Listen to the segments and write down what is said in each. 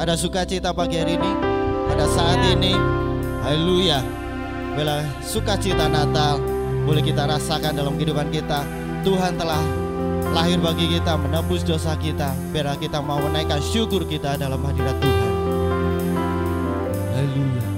Ada sukacita pagi hari ini, pada saat ini. Haleluya. Bila sukacita Natal boleh kita rasakan dalam kehidupan kita. Tuhan telah lahir bagi kita, menebus dosa kita. Biarlah kita mau menaikkan syukur kita dalam hadirat Tuhan. Haleluya.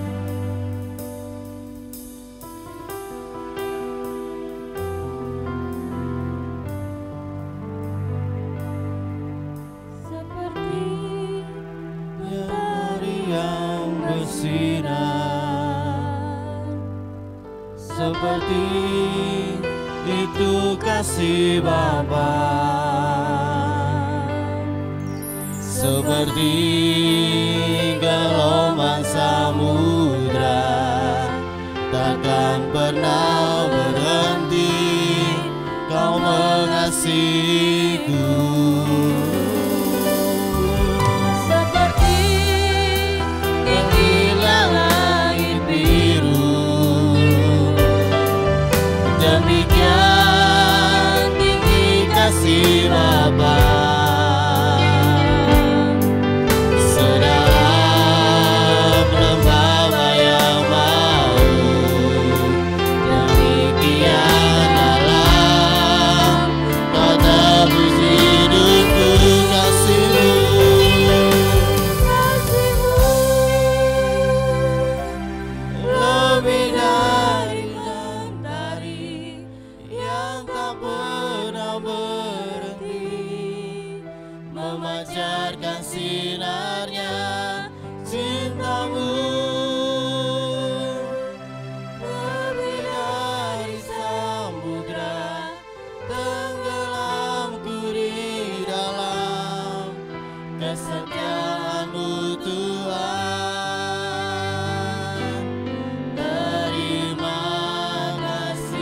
Seperti itu kasih Bapa, seperti gelombang samudra, takkan pernah berhenti Kau mengasihiku. Demikian tinggi kasih Bapa, sedalam lembah yang mau. Demikian dalam Kau tebus hidupku, kasih-Mu lebih dari mentari yang tak pernah berhenti, memancarkan sinarnya cinta-Mu. Lebih dari samudra, tenggelamku di dalam kesetiaan-Mu Tuhan. Terima kasih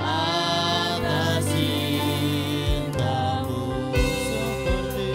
atas cinta-Mu, seperti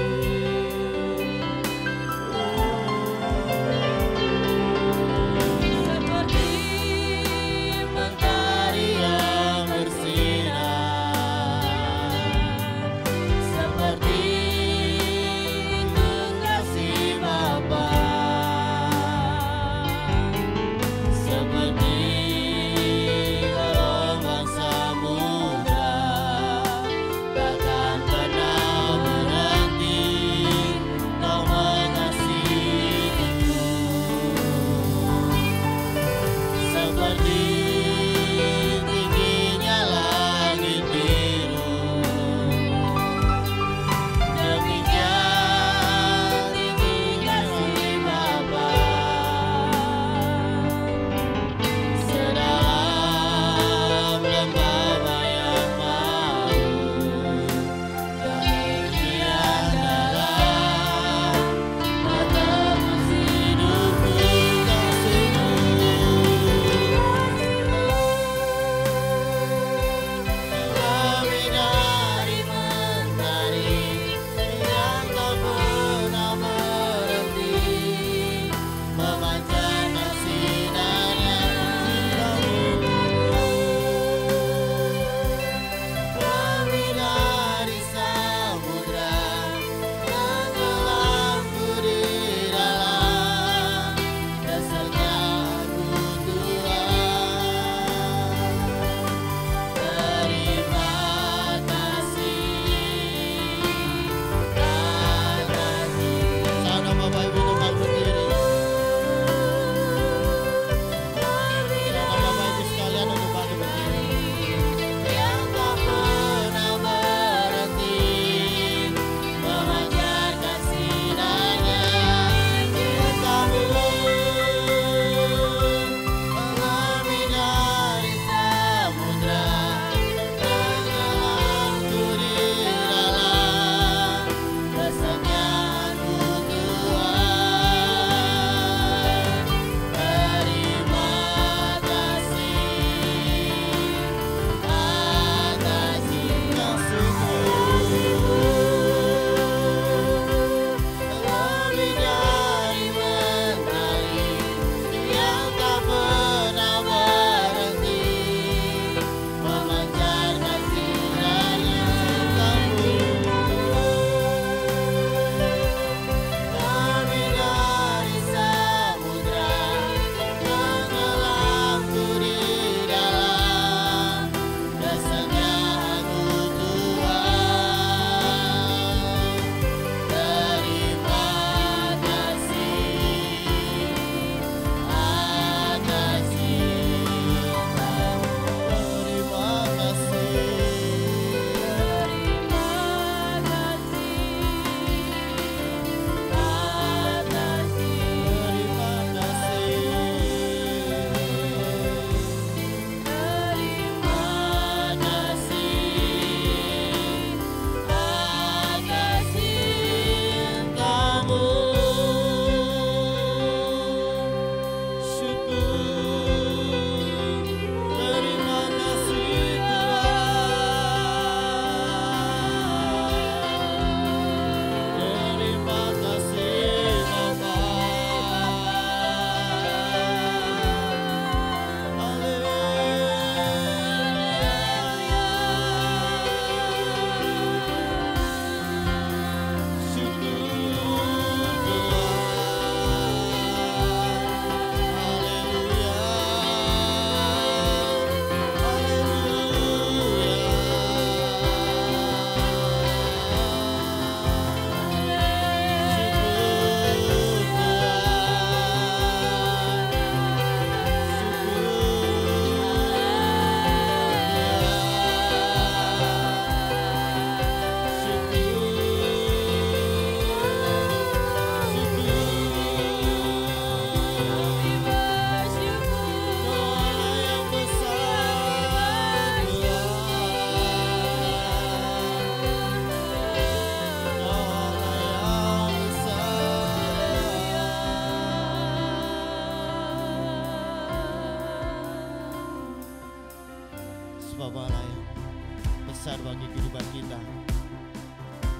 besar bagi kehidupan kita.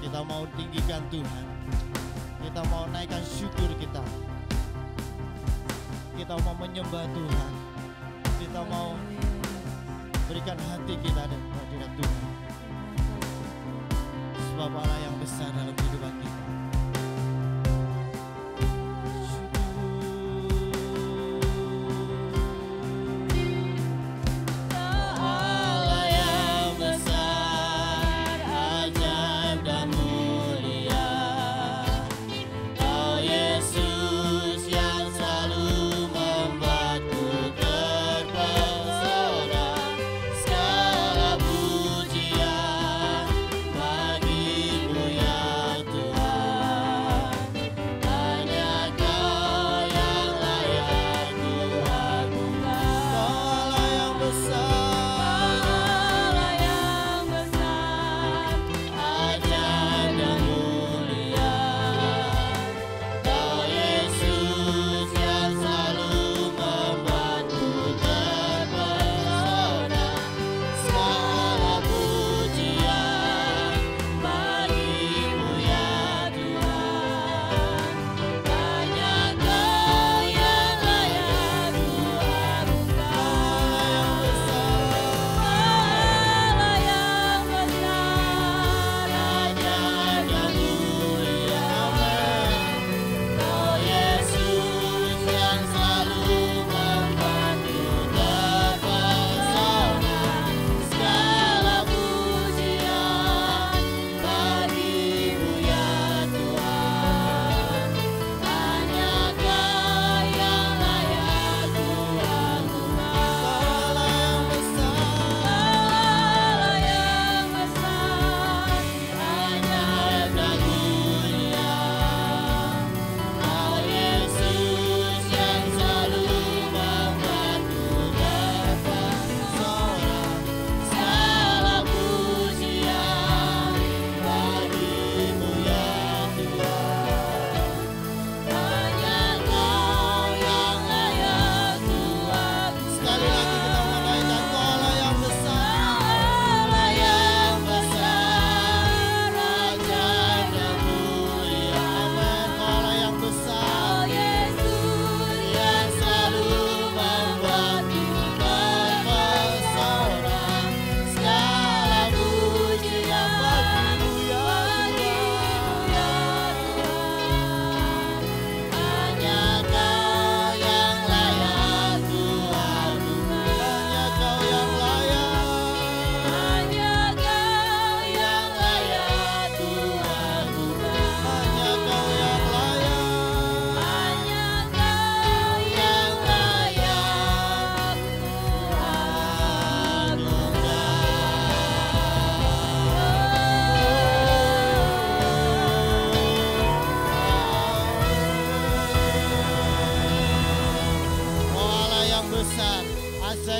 Kita mau tinggikan Tuhan. Kita mau naikkan syukur kita. Kita mau menyembah Tuhan. Kita mau berikan hati kita dan hadirat Tuhan. Sebab Allah yang besar dalam kehidupan kita.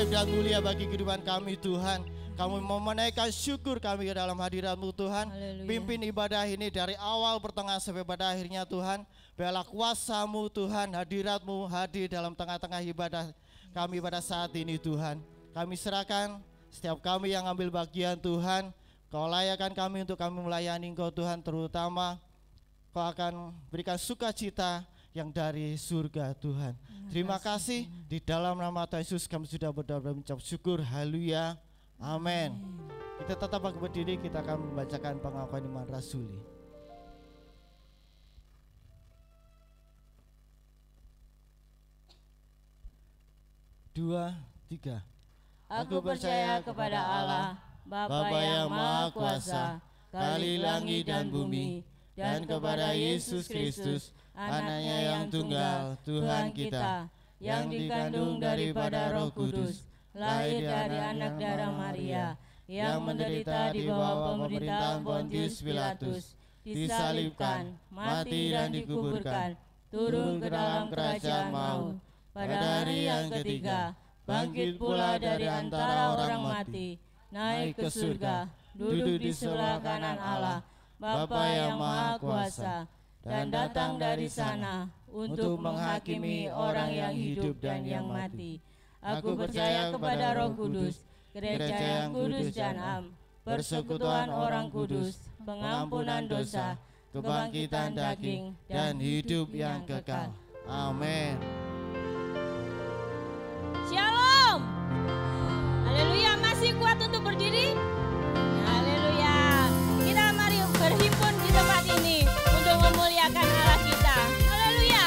Dan mulia bagi kehidupan kami Tuhan. Kami mau menaikkan syukur kami ke dalam hadirat-Mu Tuhan. Haleluya. Pimpin ibadah ini dari awal pertengahan sampai pada akhirnya Tuhan. Biarlah kuasa-Mu Tuhan, hadirat-Mu hadir dalam tengah-tengah ibadah kami pada saat ini Tuhan. Kami serahkan setiap kami yang ambil bagian Tuhan. Kau layakkan kami untuk kami melayani Engkau Tuhan, terutama Kau akan berikan sukacita yang dari surga Tuhan. Terima kasih, di dalam nama Tuhan Yesus kami sudah berdoa dan mengucap syukur. Haleluya, amin. Kita tetap berdiri, kita akan membacakan pengakuan iman rasuli. Dua, tiga. Aku percaya kepada Allah, Bapa yang Maha Kuasa, Kali langit dan bumi, dan kepada Yesus Kristus, Anaknya yang tunggal, Tuhan kita, yang dikandung daripada Roh Kudus, lahir dari anak darah Maria, yang menderita di bawah pemerintahan Pontius Pilatus, disalibkan, mati dan dikuburkan, turun ke dalam kerajaan maut, pada hari yang ketiga, bangkit pula dari antara orang mati, naik ke surga, duduk di sebelah kanan Allah, Bapa yang Maha Kuasa, dan datang dari sana untuk menghakimi orang yang hidup dan yang mati. Aku percaya kepada Roh Kudus, gereja yang kudus dan am, persekutuan orang kudus, pengampunan dosa, kebangkitan daging, dan hidup yang kekal. Amin. Shalom. Haleluya, masih kuat untuk berdiri? Haleluya. Kita mari berhimpun di tempat ini untuk memuliakan Allah kita. Haleluya.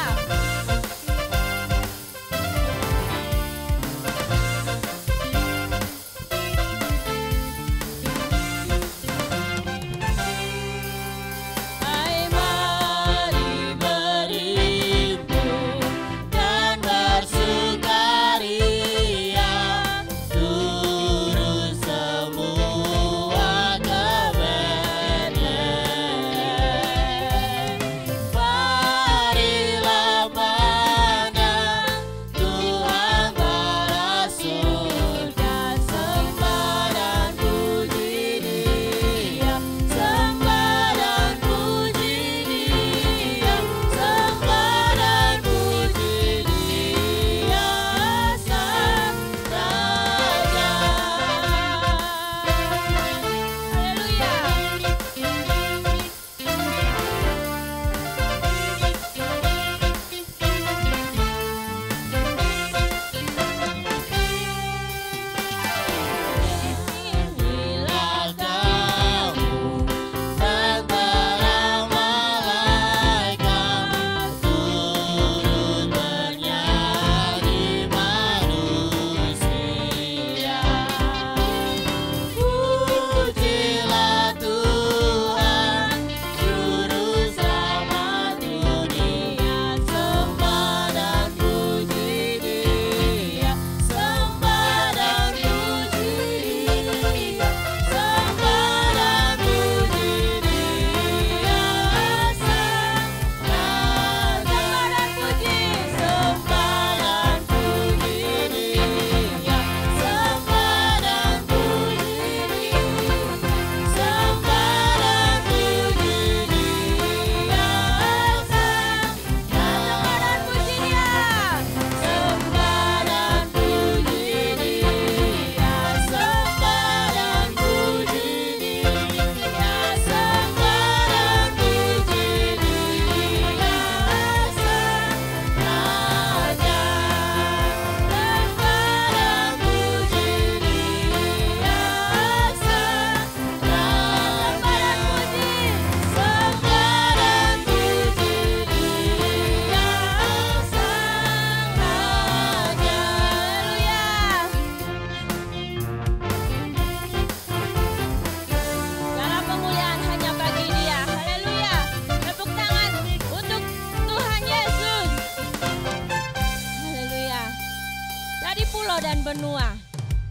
Dan benua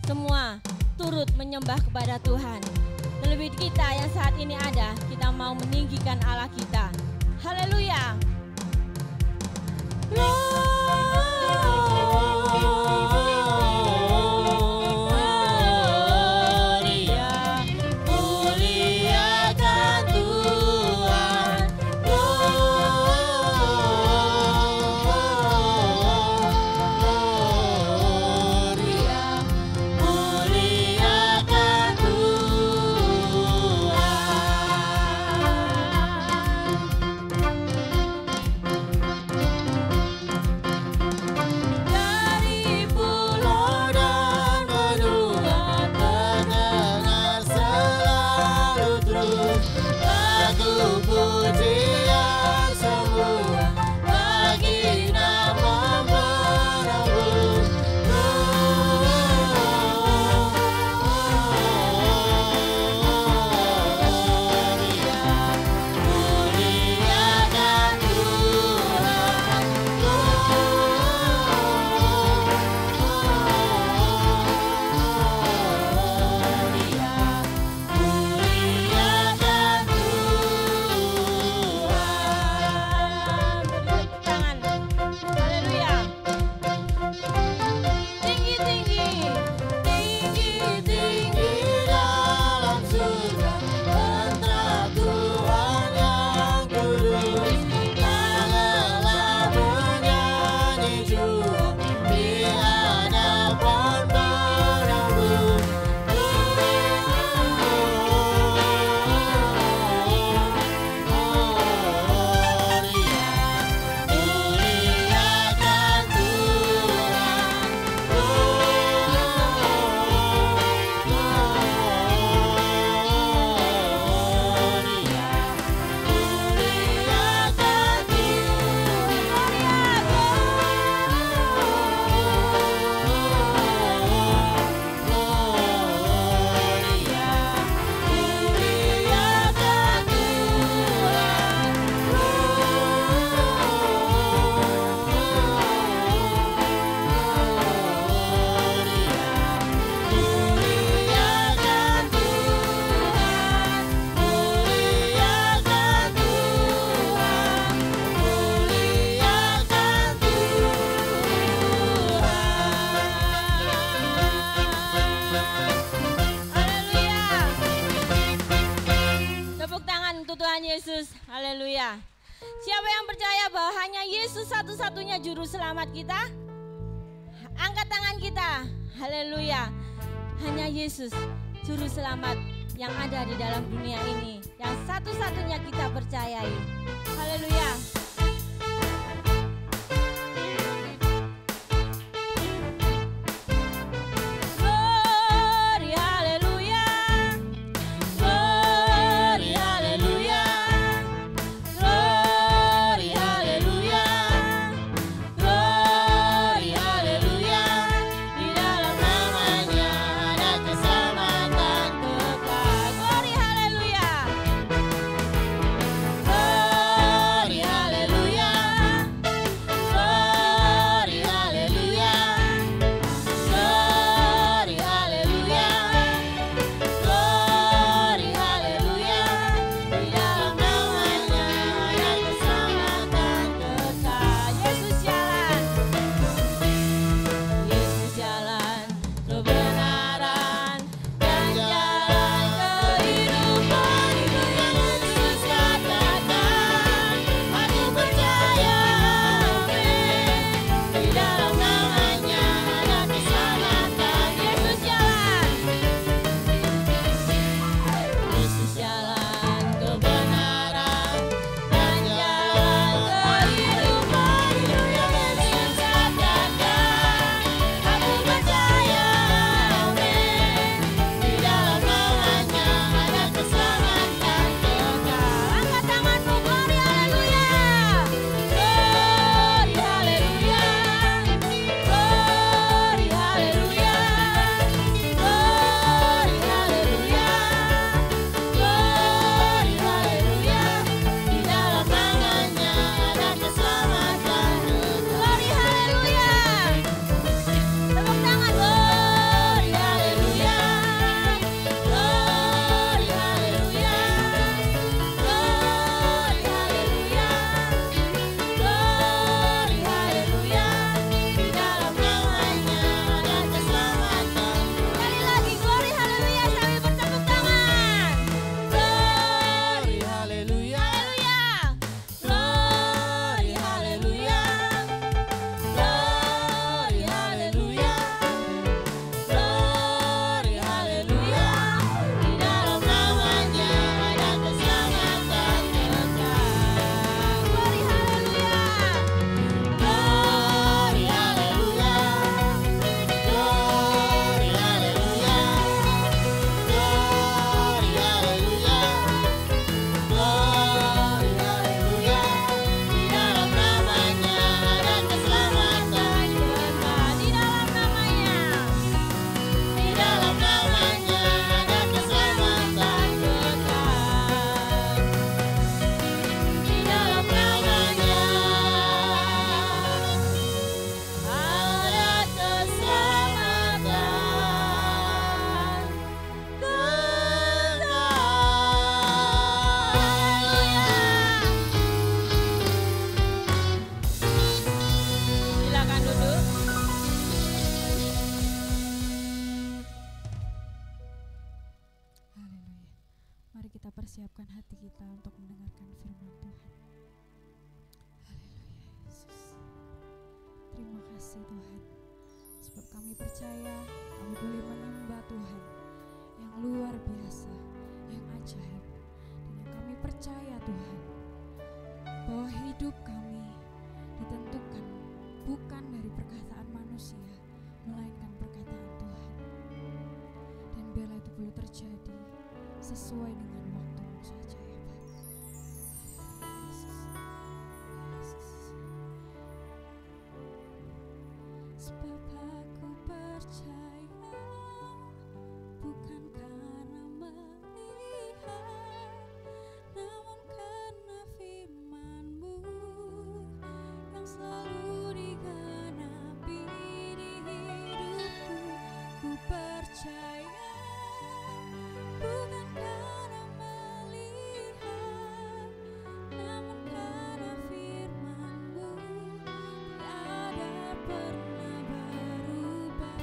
semua turut menyembah kepada Tuhan. Terlebih kita yang saat ini ada, kita mau meninggikan Allah kita. Haleluya. Tuhan Yesus. Haleluya. Siapa yang percaya bahwa hanya Yesus satu-satunya juru selamat kita? Angkat tangan kita. Haleluya. Hanya Yesus juru selamat yang ada di dalam dunia ini, yang satu-satunya kita percayai. Haleluya. persiapkan hati kita untuk mendengarkan firman Tuhan. Haleluya Yesus. Terima kasih Tuhan, sebab kami percaya kami boleh menyembah Tuhan yang luar biasa, yang ajaib. Dan yang kami percaya Tuhan, bahwa hidup kami ditentukan bukan dari perkataan manusia, melainkan perkataan Tuhan. Dan biarlah itu boleh terjadi sesuai dengan waktu-Mu saja ya Bapa. Yesus. Sebab aku percaya bukan karena melihat, namun karena firman-Mu yang selalu digenapi di hidupku. Ku percaya bukan karena melihat, namun karena firman-Mu tiada pernah berubah.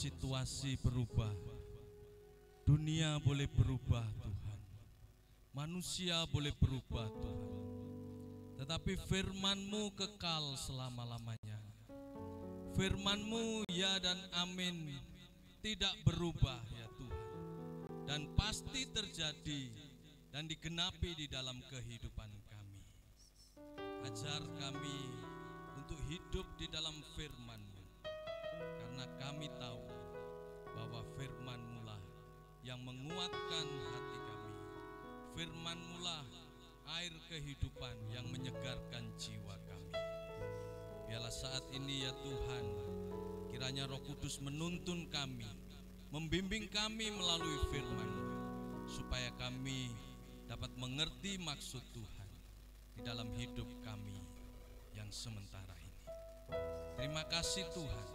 situasi berubah, dunia boleh berubah Tuhan, manusia boleh berubah Tuhan, tetapi firman-Mu kekal selama-lamanya. Firman-Mu ya dan amin, tidak berubah ya Tuhan, dan pasti terjadi dan digenapi di dalam kehidupan kami. Ajar kami untuk hidup di dalam firman-Mu, karena kami tahu bahwa firman-Mu lah yang menguatkan hati kami. Firman-Mu lah air kehidupan yang menyegarkan jiwa kami. Biarlah saat ini ya Tuhan, kiranya Roh Kudus menuntun kami, membimbing kami melalui firman-Mu, supaya kami dapat mengerti maksud Tuhan di dalam hidup kami yang sementara ini. Terima kasih Tuhan,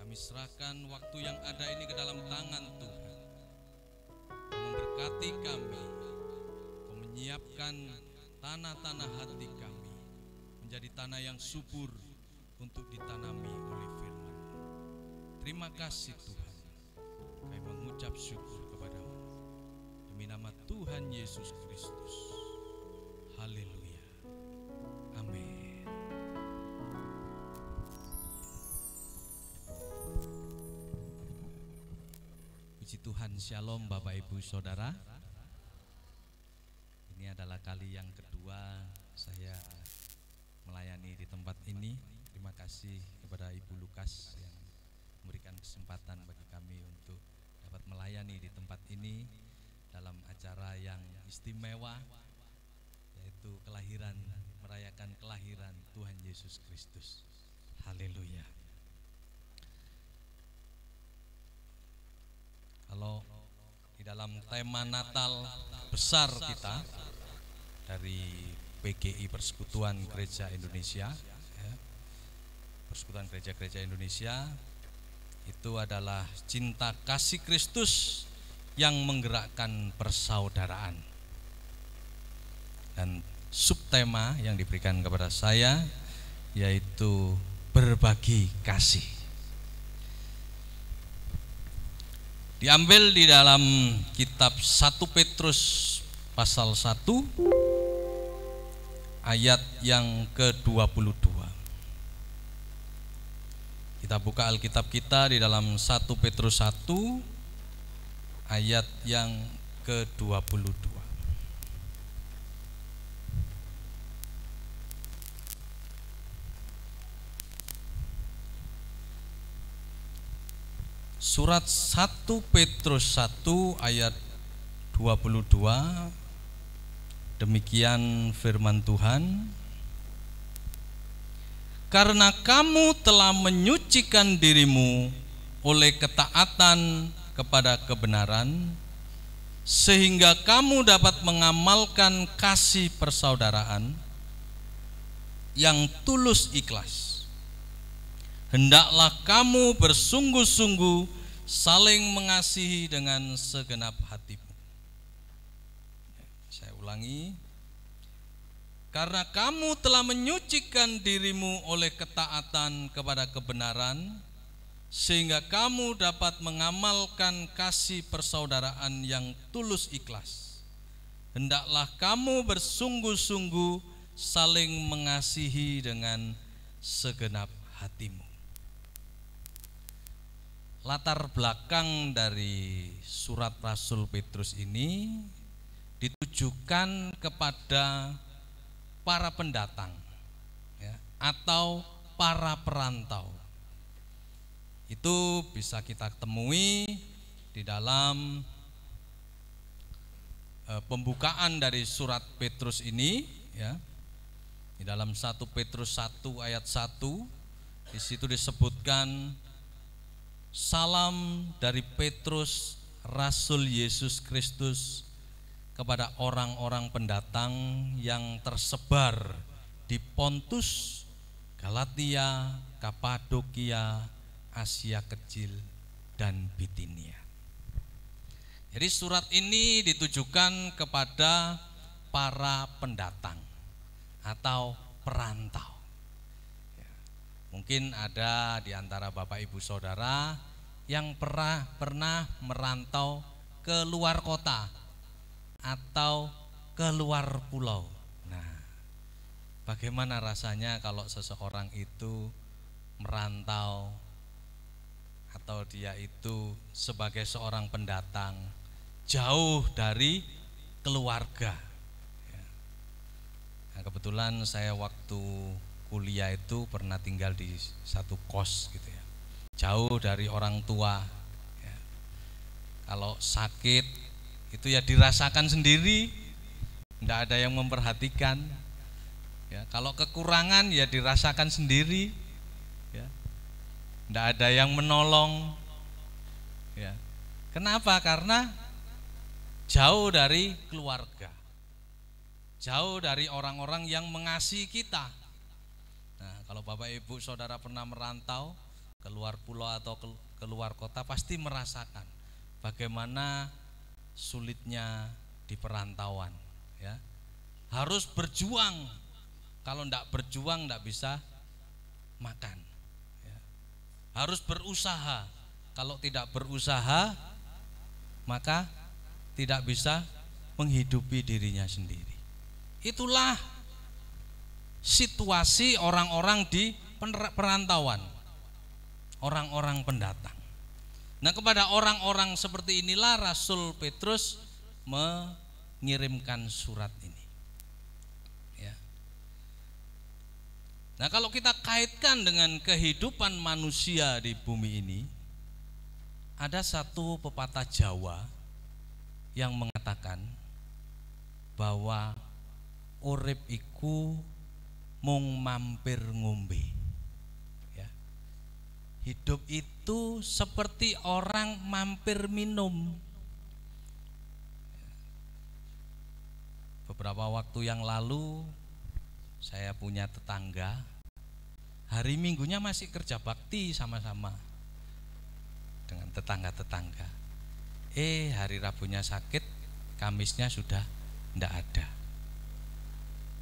kami serahkan waktu yang ada ini ke dalam tangan Tuhan. Kau memberkati kami, Kau menyiapkan tanah-tanah hati kami menjadi tanah yang subur untuk ditanami oleh firman-Mu. Terima kasih Tuhan, kami mengucap syukur kepadamu demi nama Tuhan Yesus Kristus. Haleluya. Amin. Puji Tuhan, shalom Bapak Ibu Saudara. Ini adalah kali yang kedua saya melayani di tempat ini. Terima kasih kepada Ibu Lukas yang memberikan kesempatan bagi kami untuk dapat melayani di tempat ini dalam acara yang istimewa, yaitu merayakan kelahiran Tuhan Yesus Kristus. Haleluya. Kalau di dalam tema Natal besar kita dari PGI Persekutuan Gereja Indonesia, ya, Persekutuan Gereja-Gereja Indonesia, itu adalah cinta kasih Kristus yang menggerakkan persaudaraan. Dan subtema yang diberikan kepada saya yaitu berbagi kasih. Diambil di dalam kitab 1 Petrus pasal 1 ayat yang ke-22. Kita buka Alkitab kita di dalam 1 Petrus 1 ayat yang ke-22. Surat 1 Petrus 1 ayat 22. Demikian firman Tuhan. Karena kamu telah menyucikan dirimu oleh ketaatan kepada kebenaran, sehingga kamu dapat mengamalkan kasih persaudaraan yang tulus ikhlas. Hendaklah kamu bersungguh-sungguh saling mengasihi dengan segenap hatimu. Saya ulangi. Karena kamu telah menyucikan dirimu oleh ketaatan kepada kebenaran, sehingga kamu dapat mengamalkan kasih persaudaraan yang tulus ikhlas. Hendaklah kamu bersungguh-sungguh saling mengasihi dengan segenap hatimu. Latar belakang dari surat Rasul Petrus ini ditujukan kepada para pendatang, ya, atau para perantau. Itu bisa kita temui di dalam pembukaan dari surat Petrus ini, ya. Di dalam 1 Petrus 1 ayat 1, di situ disebutkan, salam dari Petrus, Rasul Yesus Kristus, kepada orang-orang pendatang yang tersebar di Pontus, Galatia, Kapadokia, Asia Kecil, dan Bitinia. Jadi surat ini ditujukan kepada para pendatang atau perantau. Mungkin ada di antara Bapak Ibu Saudara yang pernah merantau ke luar kota atau ke luar pulau? Nah, bagaimana rasanya kalau seseorang itu merantau atau dia itu sebagai seorang pendatang jauh dari keluarga? Nah, kebetulan saya waktu kuliah itu pernah tinggal di satu kos gitu ya, jauh dari orang tua ya. Kalau sakit itu ya dirasakan sendiri, tidak ada yang memperhatikan ya. Kalau kekurangan ya dirasakan sendiri ya, tidak ada yang menolong ya. Kenapa? Karena jauh dari keluarga, jauh dari orang-orang yang mengasihi kita. Nah, kalau Bapak Ibu Saudara pernah merantau ke luar pulau atau ke luar kota, pasti merasakan bagaimana sulitnya di perantauan ya. Harus berjuang, kalau tidak berjuang tidak bisa makan ya. Harus berusaha, kalau tidak berusaha maka tidak bisa menghidupi dirinya sendiri. Itulah situasi orang-orang di perantauan, orang-orang pendatang. Nah, kepada orang-orang seperti inilah Rasul Petrus mengirimkan surat ini ya. Nah, kalau kita kaitkan dengan kehidupan manusia di bumi ini, ada satu pepatah Jawa yang mengatakan bahwa urip iku mung mampir ngombe ya. Hidup itu seperti orang mampir minum. Beberapa waktu yang lalu saya punya tetangga, hari Minggunya masih kerja bakti sama-sama dengan tetangga-tetangga. Hari Rabunya sakit, Kamisnya sudah tidak ada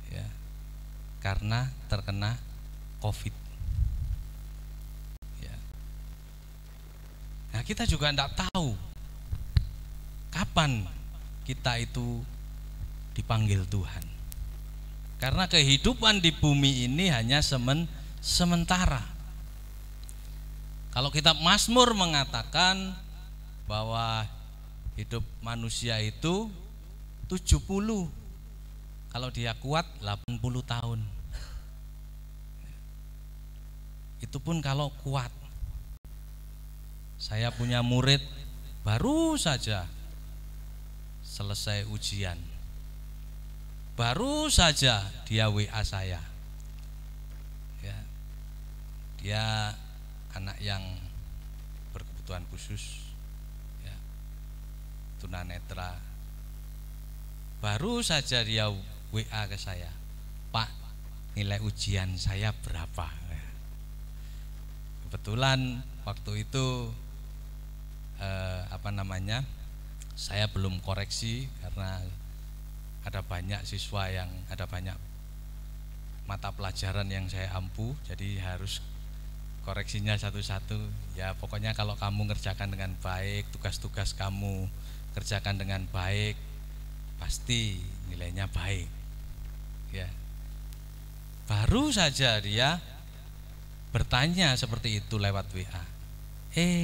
ya, karena terkena COVID ya. Nah, kita juga tidak tahu kapan kita itu dipanggil Tuhan, karena kehidupan di bumi ini hanya sementara. Kalau kitab Mazmur mengatakan bahwa hidup manusia itu 70, kalau dia kuat 80 tahun. Itu pun kalau kuat. Saya punya murid baru saja selesai ujian, baru saja dia WA saya ya. Dia anak yang berkebutuhan khusus ya, tunanetra. Baru saja dia WA ke saya, Pak, nilai ujian saya berapa? Kebetulan waktu itu saya belum koreksi karena ada banyak siswa yang ada banyak mata pelajaran yang saya ampu, jadi harus koreksinya satu-satu. Ya pokoknya kalau kamu ngerjakan dengan baik, tugas-tugas kamu kerjakan dengan baik, pasti nilainya baik ya. Baru saja dia bertanya seperti itu lewat WA,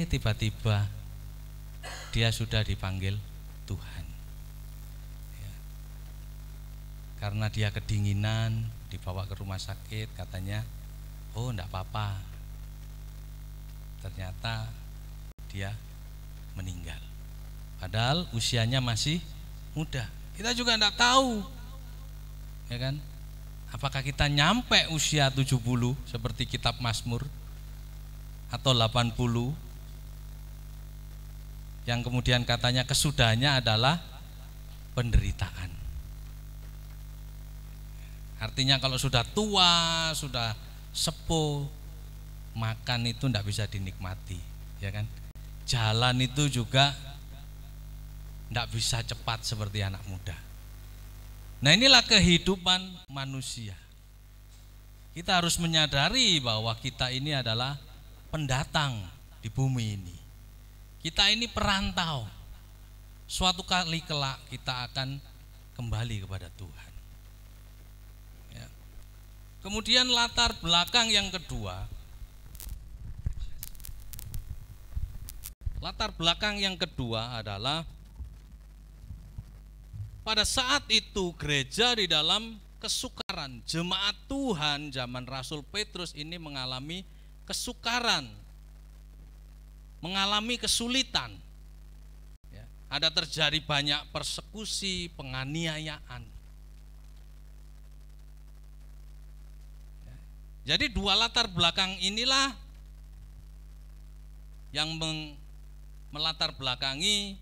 tiba-tiba dia sudah dipanggil Tuhan ya. Karena dia kedinginan, dibawa ke rumah sakit, katanya enggak apa-apa, ternyata dia meninggal padahal usianya masih muda. Kita juga enggak tahu ya kan, apakah kita nyampe usia 70 seperti kitab Mazmur atau 80 yang kemudian katanya kesudahannya adalah penderitaan. Artinya kalau sudah tua, sudah sepuh, makan itu tidak bisa dinikmati ya kan. Jalan itu juga tidak bisa cepat seperti anak muda. Nah, inilah kehidupan manusia. Kita harus menyadari bahwa kita ini adalah pendatang di bumi ini. Kita ini perantau. Suatu kali kelak kita akan kembali kepada Tuhan. Ya. Kemudian latar belakang yang kedua. Latar belakang yang kedua adalah pada saat itu gereja di dalam kesukaran. Jemaat Tuhan zaman Rasul Petrus ini mengalami kesukaran, mengalami kesulitan. Ya, ada terjadi banyak persekusi, penganiayaan. Ya, jadi dua latar belakang inilah yang melatar belakangi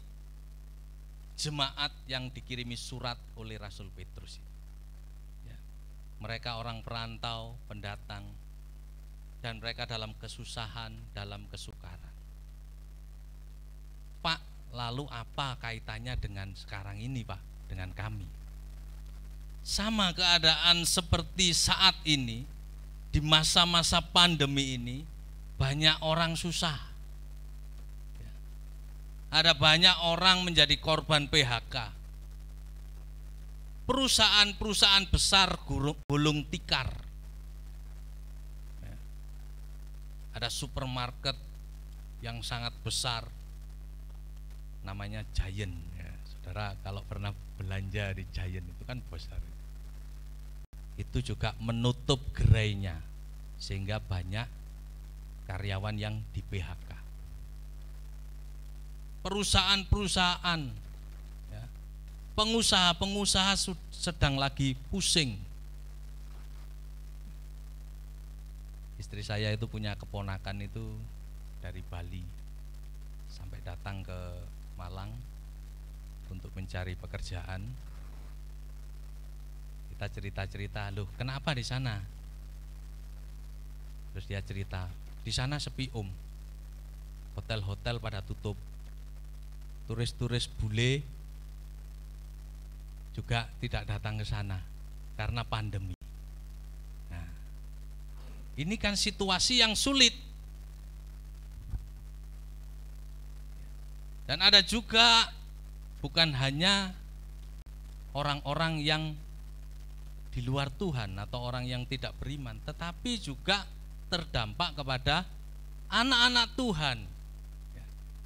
jemaat yang dikirimi surat oleh Rasul Petrus. Ya, mereka orang perantau, pendatang, dan mereka dalam kesusahan, dalam kesukaran. Pak, lalu apa kaitannya dengan sekarang ini, Pak, dengan kami? Sama keadaan seperti saat ini, di masa-masa pandemi ini, banyak orang susah. Ada banyak orang menjadi korban PHK. Perusahaan-perusahaan besar gulung tikar. Ada supermarket yang sangat besar, namanya Giant. Ya, saudara kalau pernah belanja di Giant itu kan besar. Itu juga menutup gerainya, sehingga banyak karyawan yang di PHK. Perusahaan-perusahaan, ya, pengusaha-pengusaha sedang lagi pusing. Istri saya itu punya keponakan itu dari Bali sampai datang ke Malang untuk mencari pekerjaan. Kita cerita-cerita, loh kenapa di sana? Terus dia cerita, di sana sepi om, hotel-hotel pada tutup. Turis-turis bule juga tidak datang ke sana karena pandemi. Nah, ini kan situasi yang sulit. Dan ada juga bukan hanya orang-orang yang di luar Tuhan atau orang yang tidak beriman, tetapi juga terdampak kepada anak-anak Tuhan.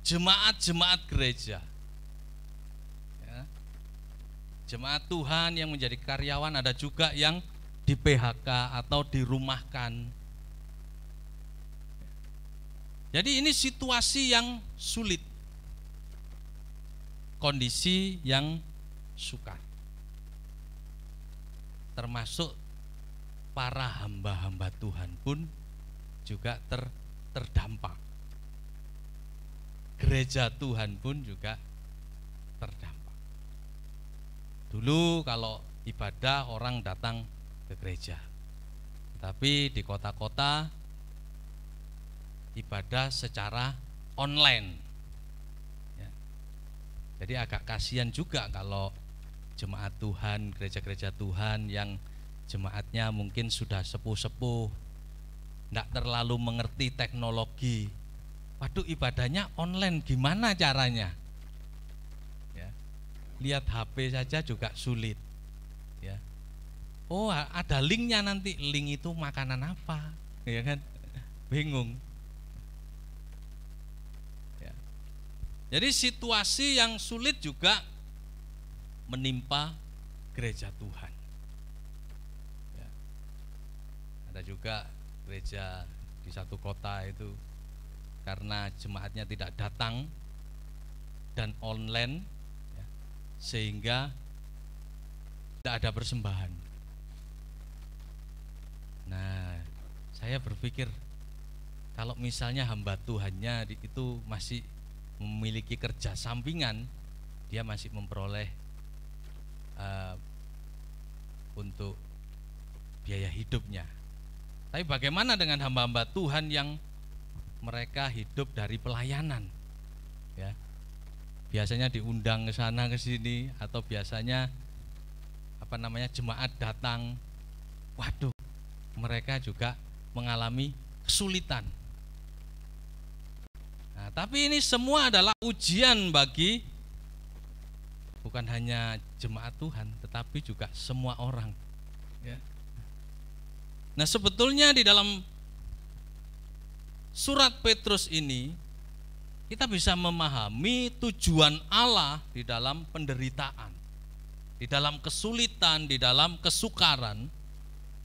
Jemaat-jemaat gereja, ya. Jemaat Tuhan yang menjadi karyawan, ada juga yang di PHK atau dirumahkan. Jadi ini situasi yang sulit, kondisi yang sukar. Termasuk para hamba-hamba Tuhan pun juga terdampak. Gereja Tuhan pun juga terdampak. Dulu kalau ibadah orang datang ke gereja, tapi di kota-kota ibadah secara online. Ya. Jadi agak kasihan juga kalau jemaat Tuhan, gereja-gereja Tuhan yang jemaatnya mungkin sudah sepuh-sepuh, tidak terlalu mengerti teknologi. Waduh, ibadahnya online, gimana caranya? Ya. Lihat HP saja juga sulit. Ya. Oh, ada linknya nanti. Link itu makanan apa? Ya kan? Bingung. Ya. Jadi situasi yang sulit juga menimpa gereja Tuhan. Ya. Ada juga gereja di satu kota itu, karena jemaatnya tidak datang dan online, ya, sehingga tidak ada persembahan. Nah, saya berpikir kalau misalnya hamba Tuhannya itu masih memiliki kerja sampingan, dia masih memperoleh untuk biaya hidupnya. Tapi bagaimana dengan hamba-hamba Tuhan yang mereka hidup dari pelayanan, ya, biasanya diundang ke sana ke sini, atau biasanya jemaat datang, waduh, mereka juga mengalami kesulitan. Nah, Nah, tapi ini semua adalah ujian bagi bukan hanya jemaat Tuhan, tetapi juga semua orang. Ya. Nah, sebetulnya di dalam surat Petrus ini kita bisa memahami tujuan Allah di dalam penderitaan, di dalam kesulitan, di dalam kesukaran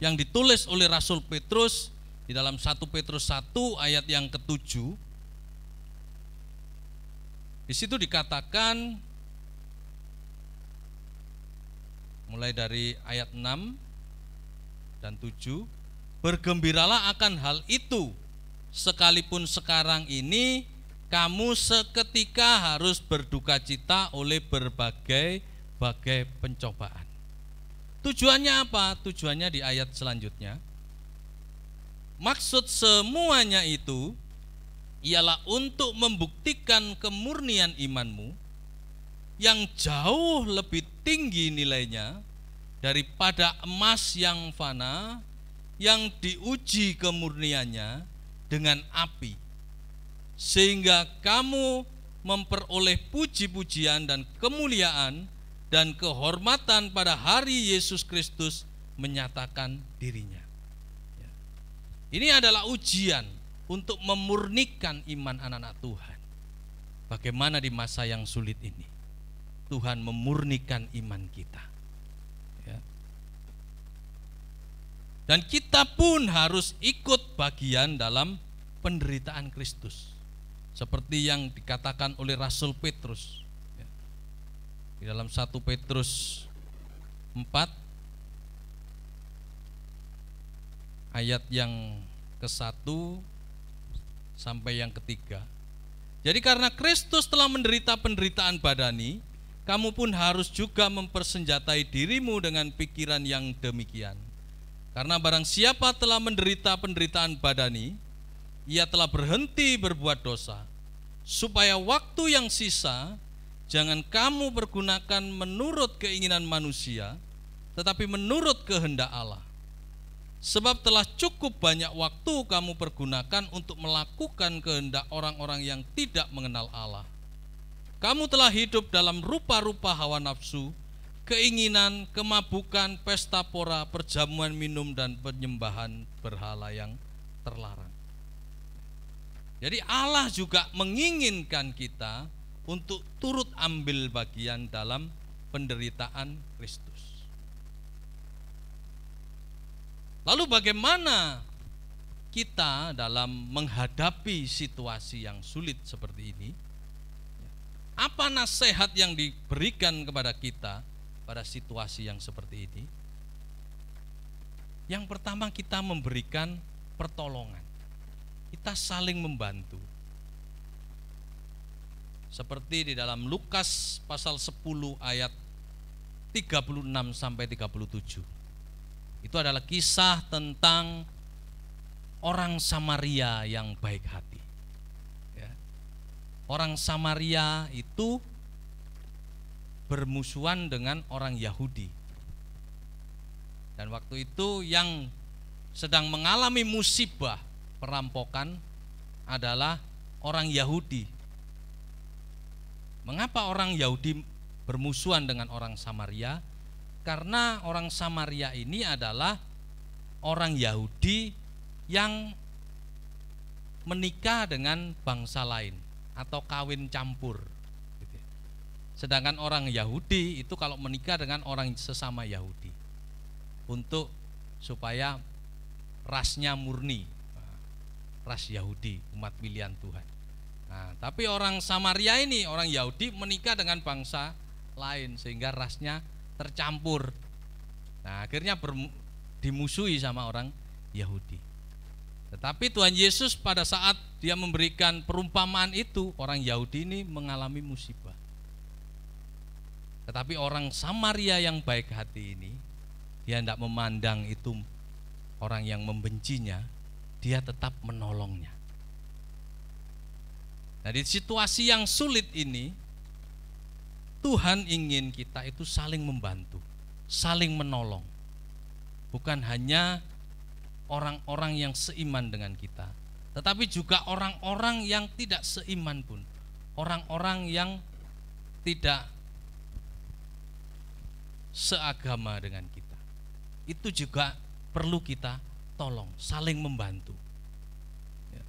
yang ditulis oleh Rasul Petrus di dalam 1 Petrus 1 ayat yang ke-7. Di situ dikatakan mulai dari ayat 6 dan 7, bergembiralah akan hal itu, sekalipun sekarang ini kamu seketika harus berduka cita oleh berbagai pencobaan. Tujuannya apa? Tujuannya di ayat selanjutnya. Maksud semuanya itu ialah untuk membuktikan kemurnian imanmu yang jauh lebih tinggi nilainya daripada emas yang fana yang diuji kemurniannya dengan api, sehingga kamu memperoleh puji-pujian dan kemuliaan dan kehormatan pada hari Yesus Kristus menyatakan dirinya. Ini adalah ujian untuk memurnikan iman anak-anak Tuhan. Bagaimana di masa yang sulit ini Tuhan memurnikan iman kita, ya. Dan kita pun harus ikut bagian dalam penderitaan Kristus, seperti yang dikatakan oleh Rasul Petrus, ya. Di dalam 1 Petrus 4 ayat yang ke-1 sampai yang ke-3. Jadi karena Kristus telah menderita penderitaan badani, kamu pun harus juga mempersenjatai dirimu dengan pikiran yang demikian. Karena barang siapa telah menderita penderitaan badani, ia telah berhenti berbuat dosa, supaya waktu yang sisa jangan kamu pergunakan menurut keinginan manusia, tetapi menurut kehendak Allah. Sebab telah cukup banyak waktu kamu pergunakan untuk melakukan kehendak orang-orang yang tidak mengenal Allah. Kamu telah hidup dalam rupa-rupa hawa nafsu, keinginan, kemabukan, pesta pora, perjamuan minum, dan penyembahan berhala yang terlarang. Jadi Allah juga menginginkan kita untuk turut ambil bagian dalam penderitaan Kristus. Lalu bagaimana kita dalam menghadapi situasi yang sulit seperti ini? Apa nasihat yang diberikan kepada kita pada situasi yang seperti ini? Yang pertama, kita memberikan pertolongan. Kita saling membantu. Seperti di dalam Lukas pasal 10 ayat 36 sampai 37. Itu adalah kisah tentang orang Samaria yang baik hati. Orang Samaria itu bermusuhan dengan orang Yahudi. Dan waktu itu yang sedang mengalami musibah perampokan adalah orang Yahudi. Mengapa orang Yahudi bermusuhan dengan orang Samaria? Karena orang Samaria ini adalah orang Yahudi yang menikah dengan bangsa lain atau kawin campur. Sedangkan orang Yahudi itu kalau menikah dengan orang sesama Yahudi untuk supaya rasnya murni, ras Yahudi, umat pilihan Tuhan. Nah, tapi orang Samaria ini, orang Yahudi menikah dengan bangsa lain sehingga rasnya tercampur. Nah, akhirnya dimusuhi sama orang Yahudi. Tetapi Tuhan Yesus pada saat dia memberikan perumpamaan itu, orang Yahudi ini mengalami musibah. Tetapi orang Samaria yang baik hati ini, dia tidak memandang itu orang yang membencinya, dia tetap menolongnya. Nah, di situasi yang sulit ini, Tuhan ingin kita itu saling membantu, saling menolong. Bukan hanya orang-orang yang seiman dengan kita, tetapi juga orang-orang yang tidak seiman pun, orang-orang yang tidak seagama dengan kita. Itu juga perlu kita tolong, saling membantu. Ya.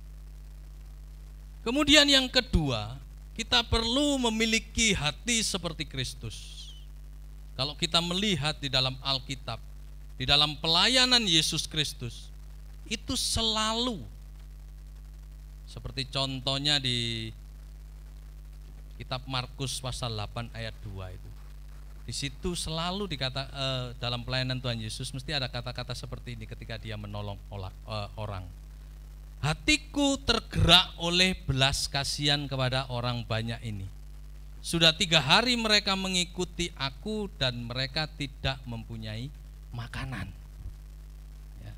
Kemudian yang kedua, kita perlu memiliki hati seperti Kristus. Kalau kita melihat di dalam Alkitab, di dalam pelayanan Yesus Kristus, itu selalu seperti contohnya di kitab Markus pasal 8 ayat 2 itu. Di situ selalu dalam pelayanan Tuhan Yesus mesti ada kata-kata seperti ini ketika dia menolong orang. Hatiku tergerak oleh belas kasihan kepada orang banyak ini. Sudah 3 hari mereka mengikuti aku dan mereka tidak mempunyai makanan. Ya.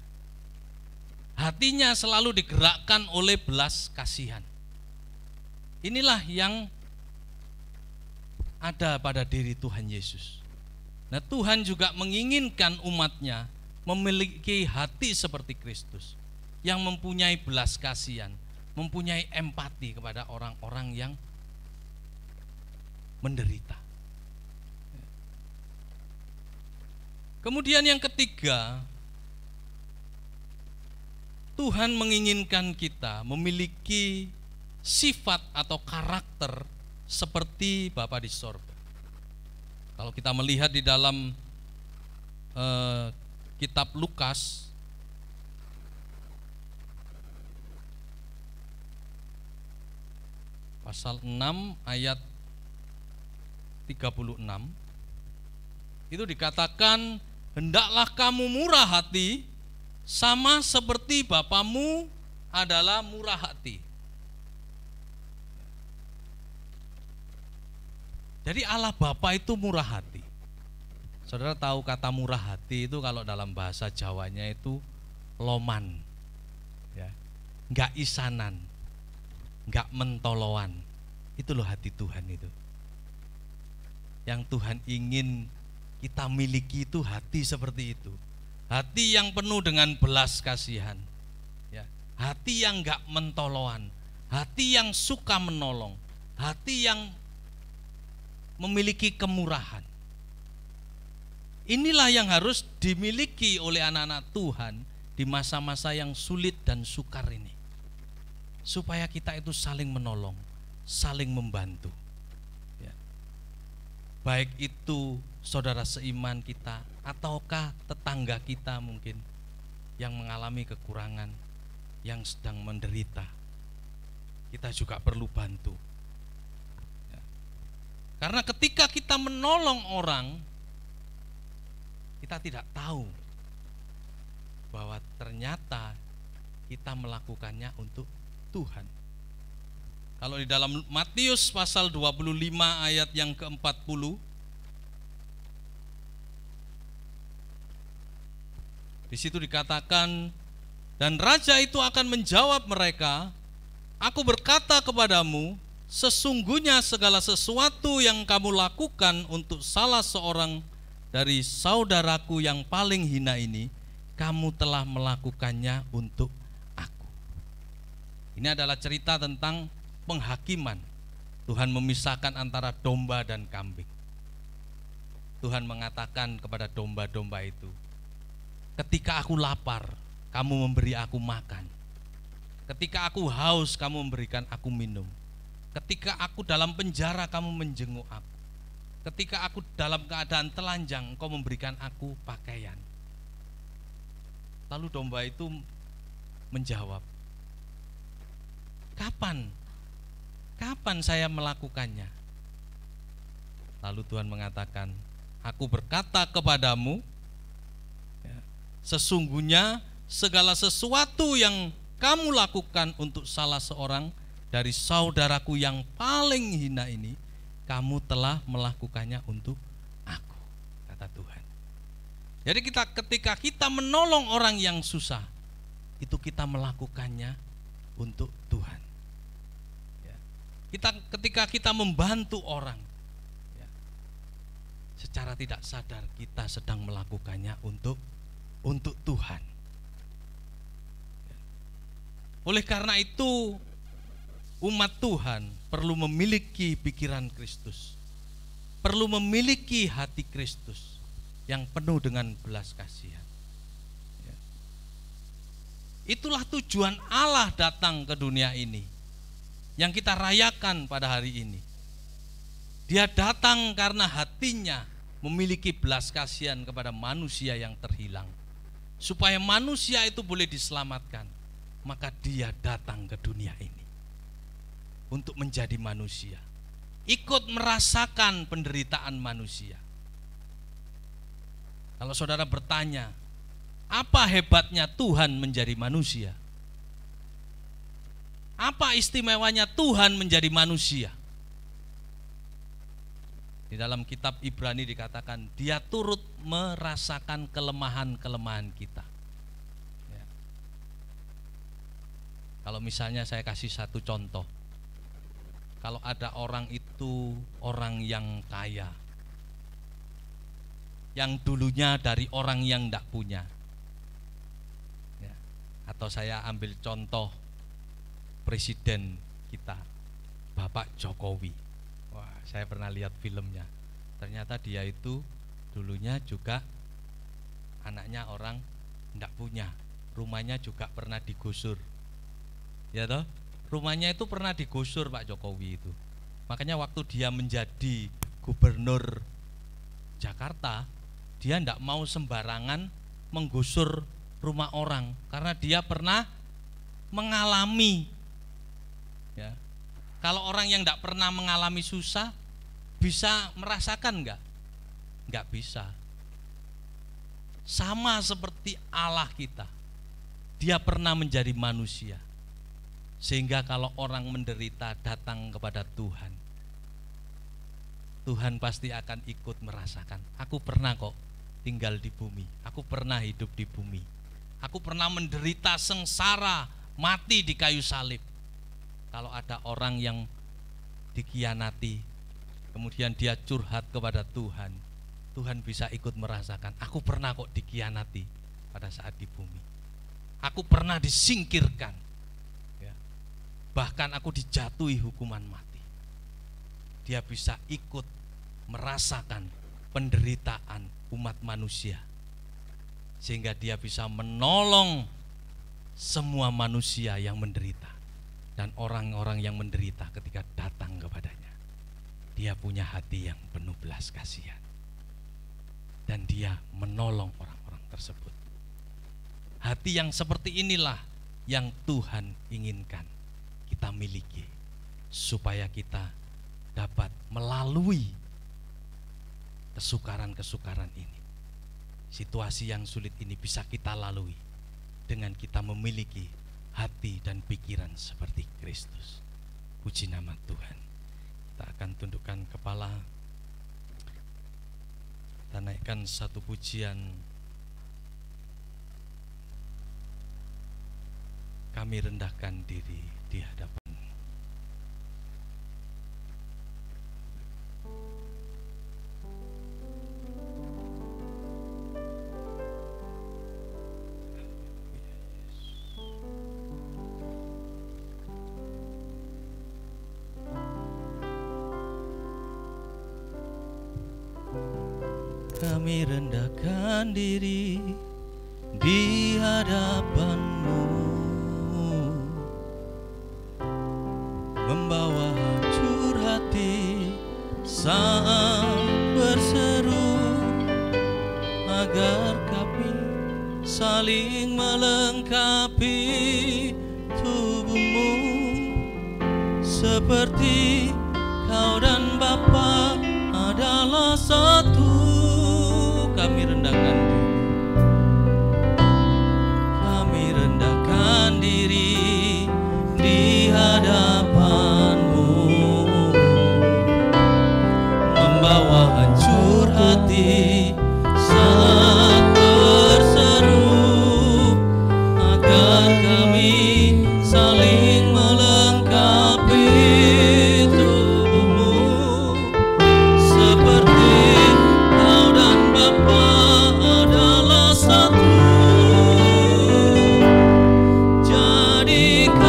Hatinya selalu digerakkan oleh belas kasihan. Inilah yang ada pada diri Tuhan Yesus. Nah, Tuhan juga menginginkan umatnya memiliki hati seperti Kristus, yang mempunyai belas kasihan, mempunyai empati kepada orang-orang yang menderita. Kemudian yang ketiga, Tuhan menginginkan kita memiliki sifat atau karakter seperti Bapa di sorga. Kalau kita melihat di dalam kitab Lukas pasal 6 ayat 36, itu dikatakan, hendaklah kamu murah hati sama seperti Bapamu adalah murah hati. Jadi Allah Bapa itu murah hati. Saudara tahu kata murah hati itu kalau dalam bahasa Jawanya itu loman, ya, nggak isanan, nggak mentoloan. Itu loh hati Tuhan itu. Yang Tuhan ingin kita miliki itu hati seperti itu. Hati yang penuh dengan belas kasihan, ya. Hati yang nggak mentoloan, hati yang suka menolong, hati yang memiliki kemurahan. Inilah yang harus dimiliki oleh anak-anak Tuhan di masa-masa yang sulit dan sukar ini, supaya kita itu saling menolong, saling membantu, ya. Baik itu saudara seiman kita ataukah tetangga kita mungkin yang mengalami kekurangan, yang sedang menderita, kita juga perlu bantu. Karena ketika kita menolong orang, kita tidak tahu bahwa ternyata kita melakukannya untuk Tuhan. Kalau di dalam Matius pasal 25 ayat yang ke-40, di situ dikatakan, dan raja itu akan menjawab mereka, aku berkata kepadamu, sesungguhnya segala sesuatu yang kamu lakukan untuk salah seorang dari saudaraku yang paling hina ini, kamu telah melakukannya untuk aku. Ini adalah cerita tentang penghakiman. Tuhan memisahkan antara domba dan kambing. Tuhan mengatakan kepada domba-domba itu, ketika aku lapar, kamu memberi aku makan. Ketika aku haus, kamu memberikan aku minum. Ketika aku dalam penjara, kamu menjenguk aku. Ketika aku dalam keadaan telanjang, engkau memberikan aku pakaian. Lalu domba itu menjawab, kapan saya melakukannya? Lalu Tuhan mengatakan, aku berkata kepadamu, sesungguhnya segala sesuatu yang kamu lakukan untuk salah seorang dari saudaraku yang paling hina ini, kamu telah melakukannya untuk aku, kata Tuhan. Jadi ketika kita menolong orang yang susah, itu kita melakukannya untuk Tuhan. Ya. Ketika kita membantu orang, ya, secara tidak sadar kita sedang melakukannya untuk Tuhan. Ya. Oleh karena itu, umat Tuhan perlu memiliki pikiran Kristus, perlu memiliki hati Kristus yang penuh dengan belas kasihan. Ya. Itulah tujuan Allah datang ke dunia ini, yang kita rayakan pada hari ini. Dia datang karena hatinya memiliki belas kasihan kepada manusia yang terhilang. Supaya manusia itu boleh diselamatkan, maka dia datang ke dunia ini untuk menjadi manusia, ikut merasakan penderitaan manusia. Kalau saudara bertanya, apa hebatnya Tuhan menjadi manusia? Apa istimewanya Tuhan menjadi manusia? Di dalam kitab Ibrani dikatakan dia turut merasakan kelemahan-kelemahan kita. Ya. Kalau misalnya saya kasih satu contoh, kalau ada orang itu orang yang kaya, yang dulunya dari orang yang tidak punya, ya. Atau saya ambil contoh presiden kita, Bapak Jokowi. Wah, saya pernah lihat filmnya. Ternyata dia itu dulunya juga anaknya orang tidak punya. Rumahnya juga pernah digusur. Ya toh? Rumahnya itu pernah digusur Pak Jokowi itu. Makanya waktu dia menjadi gubernur Jakarta, dia tidak mau sembarangan menggusur rumah orang karena dia pernah mengalami. Ya. Kalau orang yang tidak pernah mengalami susah bisa merasakan enggak? Enggak bisa. Sama seperti Allah kita, dia pernah menjadi manusia. Sehingga kalau orang menderita datang kepada Tuhan, Tuhan pasti akan ikut merasakan. Aku pernah kok tinggal di bumi, aku pernah hidup di bumi, aku pernah menderita sengsara, mati di kayu salib. Kalau ada orang yang dikhianati, kemudian dia curhat kepada Tuhan, Tuhan bisa ikut merasakan. Aku pernah kok dikhianati pada saat di bumi. Aku pernah disingkirkan, ya. Bahkan aku dijatuhi hukuman mati. Dia bisa ikut merasakan penderitaan umat manusia, sehingga dia bisa menolong semua manusia yang menderita. Dan orang-orang yang menderita ketika datang kepadanya, dia punya hati yang penuh belas kasihan, dan dia menolong orang-orang tersebut. Hati yang seperti inilah yang Tuhan inginkan kita miliki, supaya kita dapat melalui kesukaran-kesukaran ini. Situasi yang sulit ini bisa kita lalui dengan kita memiliki hati dan pikiran seperti Kristus. Puji nama Tuhan. Kita akan tundukkan kepala, kita naikkan satu pujian. Kami rendahkan diri di hadapan. Kami rendahkan diri di hadapan-Mu, membawa hancur hati saat berseru, agar kami saling melengkapi tubuh-Mu, seperti Kau dan Bapa adalah satu. Kami rendahkan diri di hadapan-Mu, membawa hancur hati saat berseru, agar kami saling melengkapi tubuh-Mu, seperti Kau dan Bapa adalah satu. Jadikan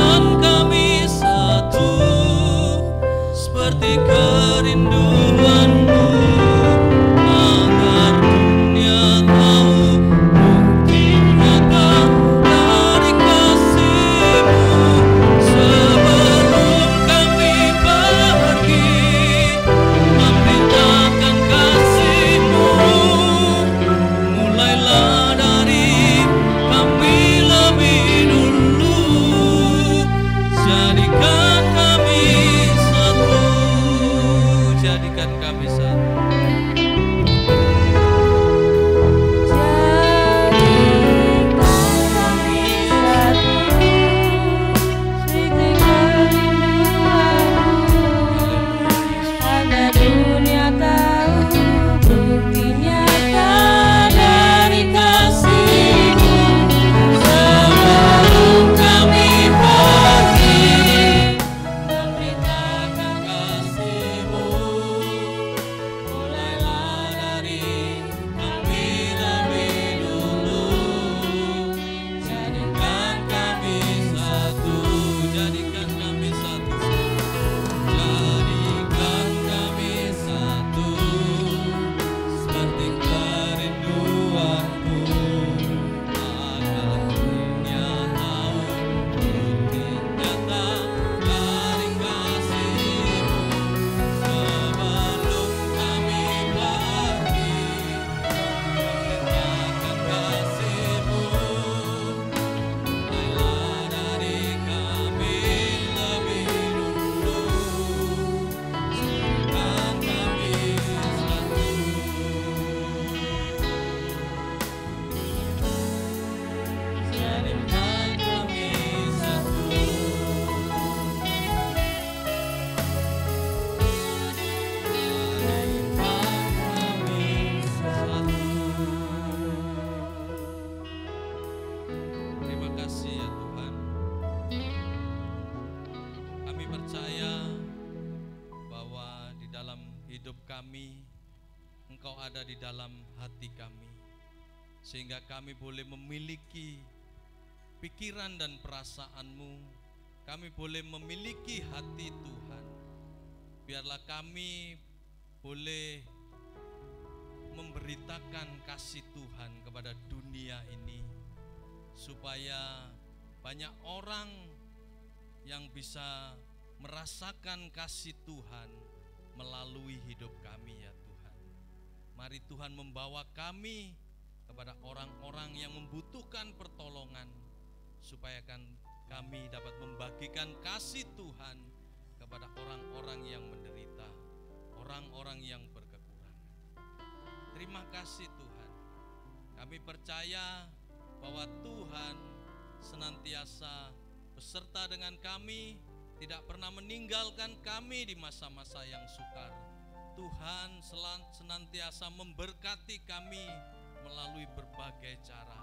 Engkau ada di dalam hati kami, sehingga kami boleh memiliki pikiran dan perasaan-Mu. Kami boleh memiliki hati Tuhan. Biarlah kami boleh memberitakan kasih Tuhan kepada dunia ini, supaya banyak orang yang bisa merasakan kasih Tuhan melalui hidup kami ya Tuhan. Mari Tuhan membawa kami kepada orang-orang yang membutuhkan pertolongan, supaya kami dapat membagikan kasih Tuhan kepada orang-orang yang menderita, orang-orang yang berkekurangan. Terima kasih Tuhan. Kami percaya bahwa Tuhan senantiasa beserta dengan kami, tidak pernah meninggalkan kami di masa-masa yang sukar. Tuhan senantiasa memberkati kami melalui berbagai cara,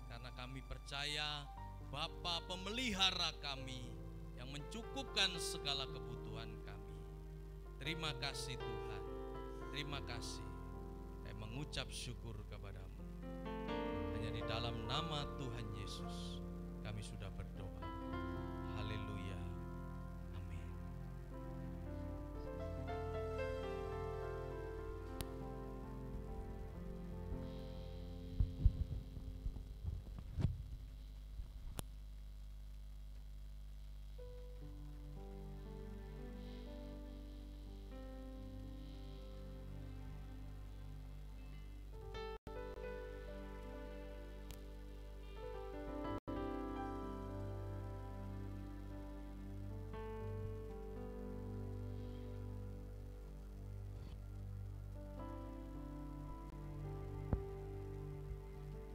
karena kami percaya Bapa pemelihara kami yang mencukupkan segala kebutuhan kami. Terima kasih Tuhan, terima kasih. Saya mengucap syukur kepadamu. Hanya di dalam nama Tuhan Yesus kami sudah berdoa. Haleluya. Amin.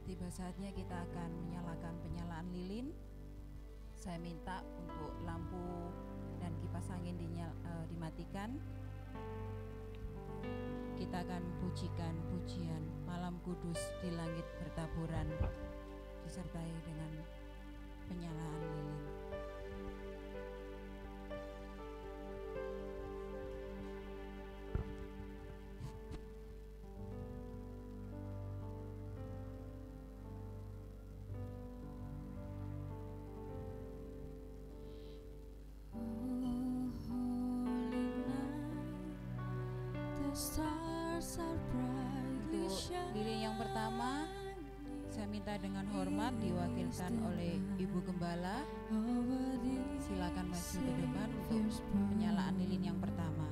Tiba saatnya kita akan menyalakan penyalaan lilin. Saya minta untuk lampu dan kipas angin dimatikan. Kita akan pujikan pujian Malam Kudus di Langit Bertaburan, disertai dengan penyalaan lilin. Untuk lilin yang pertama, saya minta dengan hormat diwakilkan oleh Ibu Gembala. Silakan maju ke depan untuk penyalaan lilin yang pertama.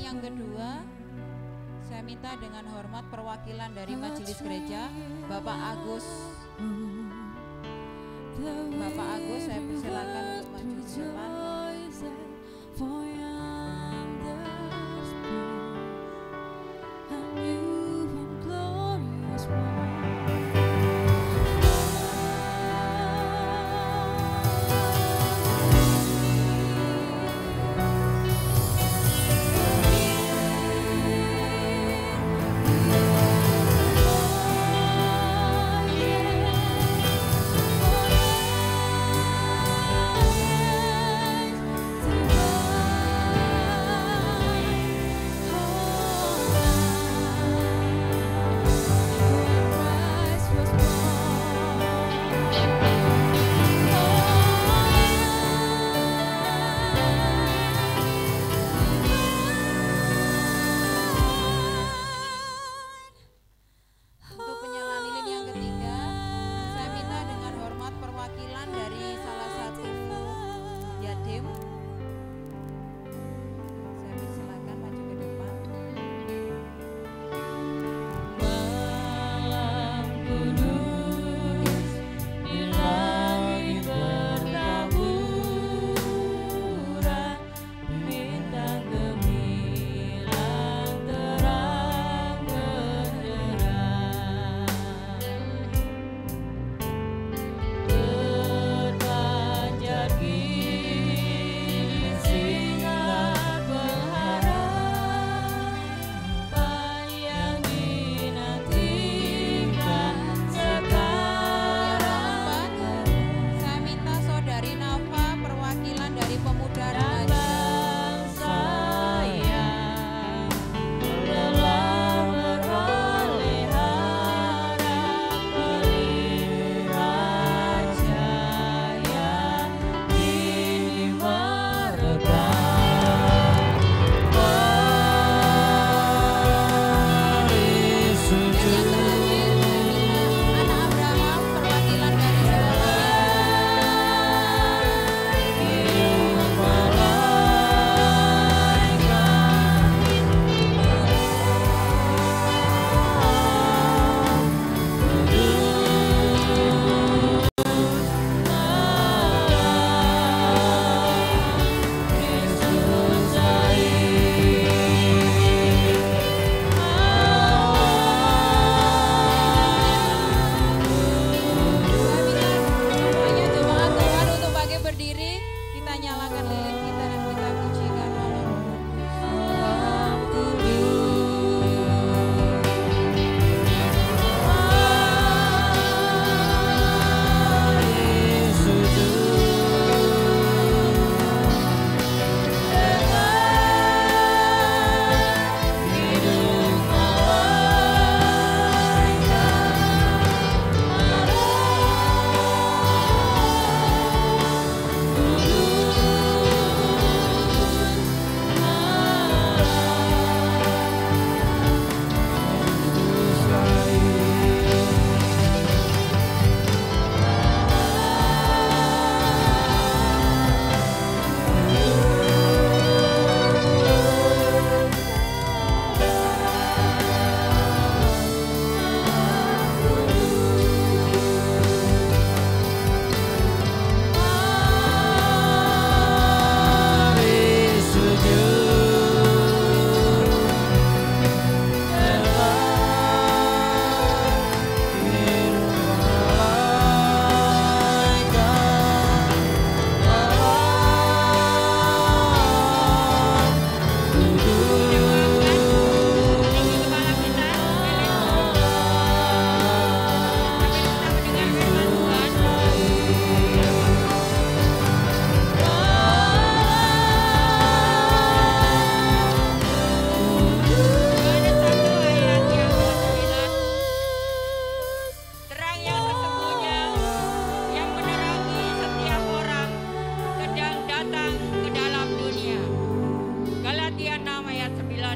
Yang kedua, saya minta dengan hormat perwakilan dari Majelis Gereja, Bapak Agus. Bapak Agus, saya persilakan untuk maju ke depan.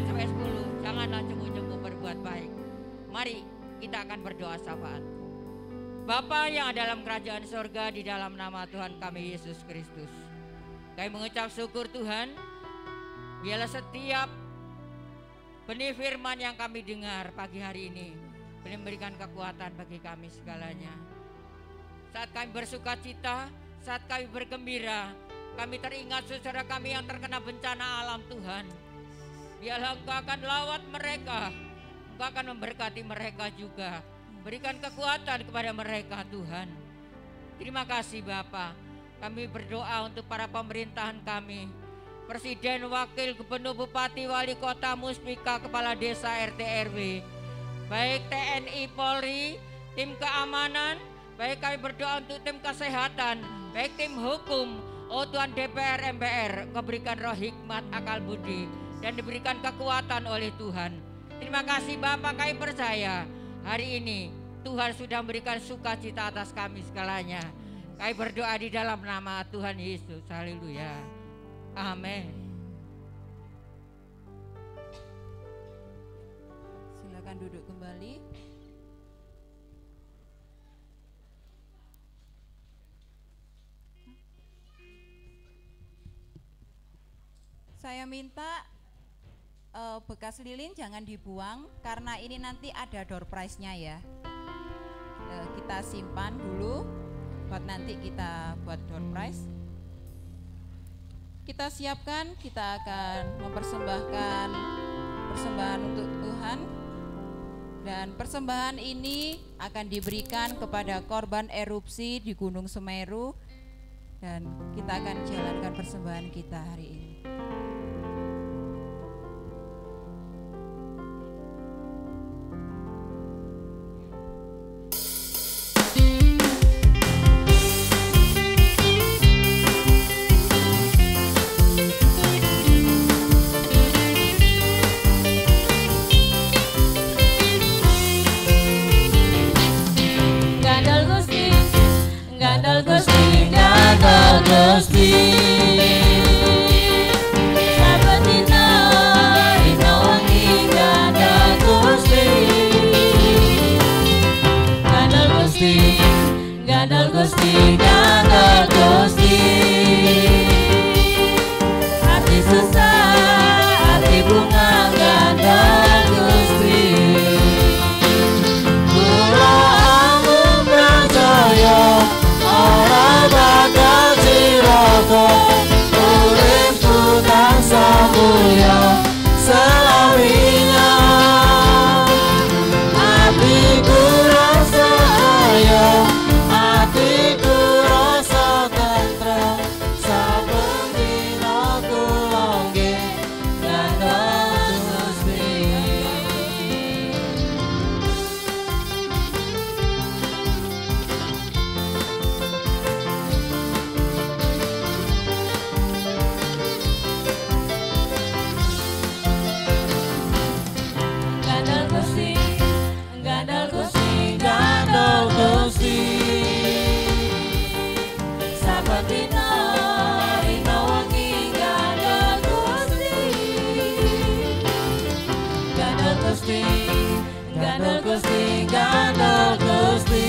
sampai 10. Janganlah cunggu-cunggu berbuat baik. Mari kita akan berdoa syafaat. Bapa yang ada dalam kerajaan surga, di dalam nama Tuhan kami Yesus Kristus, kami mengucap syukur Tuhan. Biarlah setiap benih firman yang kami dengar pagi hari ini memberikan kekuatan bagi kami segalanya. Saat kami bersuka cita, saat kami bergembira, kami teringat saudara kami yang terkena bencana alam Tuhan. Biarlah Engkau akan lawat mereka, Engkau akan memberkati mereka juga. Berikan kekuatan kepada mereka Tuhan. Terima kasih Bapa. Kami berdoa untuk para pemerintahan kami, Presiden, Wakil Gubernur, Bupati, Wali Kota, Muspika, Kepala Desa, RT, RW, baik TNI, Polri, tim keamanan, baik kami berdoa untuk tim kesehatan, baik tim hukum, oh Tuhan DPR, MPR, Kau berikan roh hikmat, akal budi, dan diberikan kekuatan oleh Tuhan. Terima kasih Bapak, kami percaya hari ini Tuhan sudah memberikan sukacita atas kami segalanya. Kami berdoa di dalam nama Tuhan Yesus. Haleluya. Amin. Silakan duduk kembali. Saya minta bekas lilin jangan dibuang karena ini nanti ada door prize-nya ya. Kita simpan dulu buat nanti kita buat door prize. Kita siapkan, kita akan mempersembahkan persembahan untuk Tuhan, dan persembahan ini akan diberikan kepada korban erupsi di Gunung Semeru, dan kita akan jalankan persembahan kita hari ini. Gusti Sabatina ina wangi gandal Gusti Gandal Gusti Gandal Gusti Gandal Gusti Hati susah hati bunga gandal Gusti Kula amun percaya ora bakal cilaka uripku tansah mulya selawina hatiku rasa ayem hatiku rasa tentrem saben dina kula nggih gandeng Gusti Gandal Gusti, Gandal Gusti saben dina ina wengi Gandal Gusti Gandal Gusti, Gandal Gusti, Gandal Gusti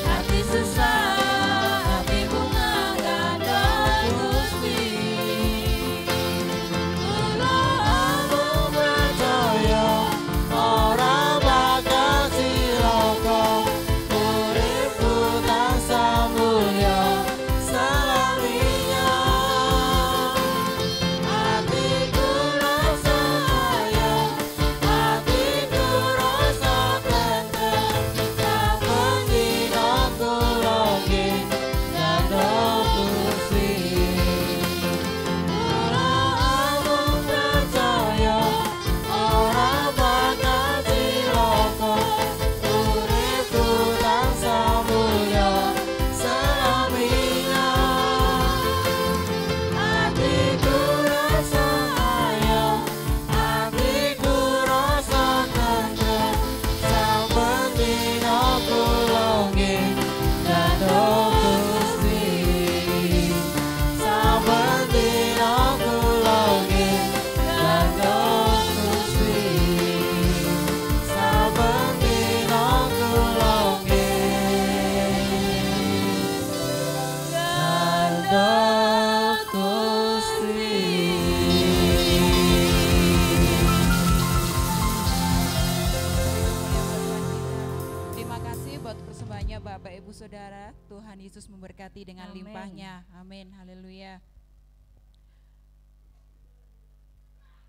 hati susah hati bunga Gandal Gusti kula amun percaya ora bakal cilaka uripku tansah mulya selawina hatiku rasa saudara. Tuhan Yesus memberkati dengan Amin. limpahnya. Amin. Haleluya.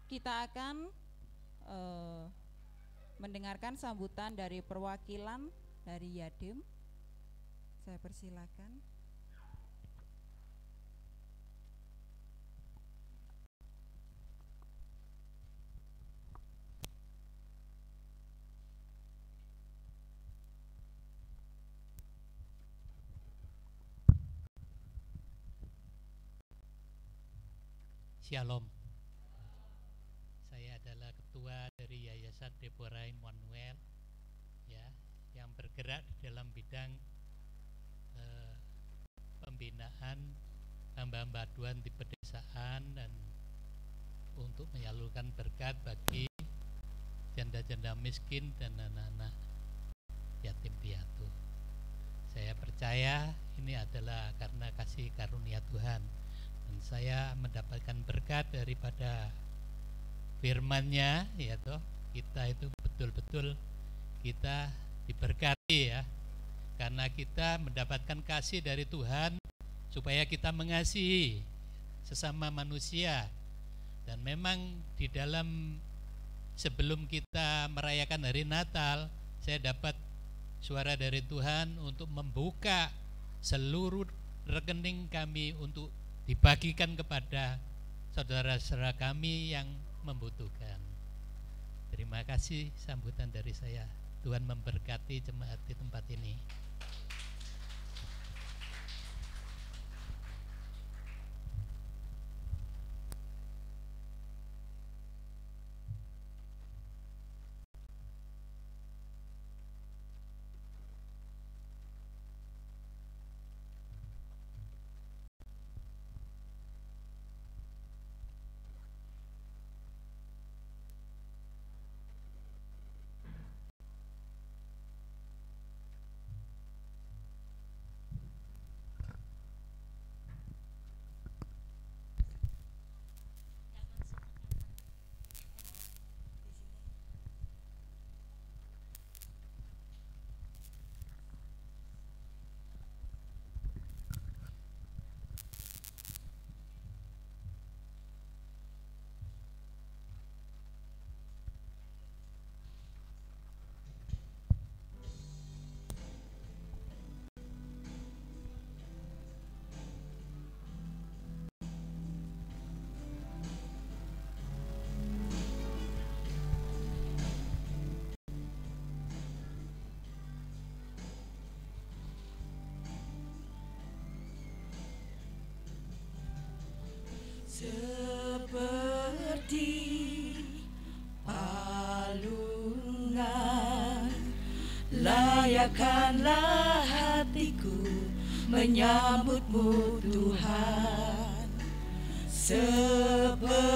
Kita akan mendengarkan sambutan dari perwakilan dari Yadim. Saya persilakan. Shalom. Saya adalah ketua dari Yayasan Deborah Immanuel, ya, yang bergerak di dalam bidang pembinaan hamba-hamba Tuhan di pedesaan dan untuk menyalurkan berkat bagi janda-janda miskin dan anak-anak yatim piatu. Saya percaya ini adalah karena kasih karunia Tuhan. Dan saya mendapatkan berkat daripada firman-Nya, ya toh, kita itu betul-betul kita diberkati, ya, karena kita mendapatkan kasih dari Tuhan supaya kita mengasihi sesama manusia. Dan memang di dalam sebelum kita merayakan hari Natal, saya dapat suara dari Tuhan untuk membuka seluruh rekening kami untuk dibagikan kepada saudara-saudara kami yang membutuhkan. Terima kasih sambutan dari saya. Tuhan memberkati jemaat di tempat ini. Seperti palungan, layakkanlah hatiku menyambutmu Tuhan. Seperti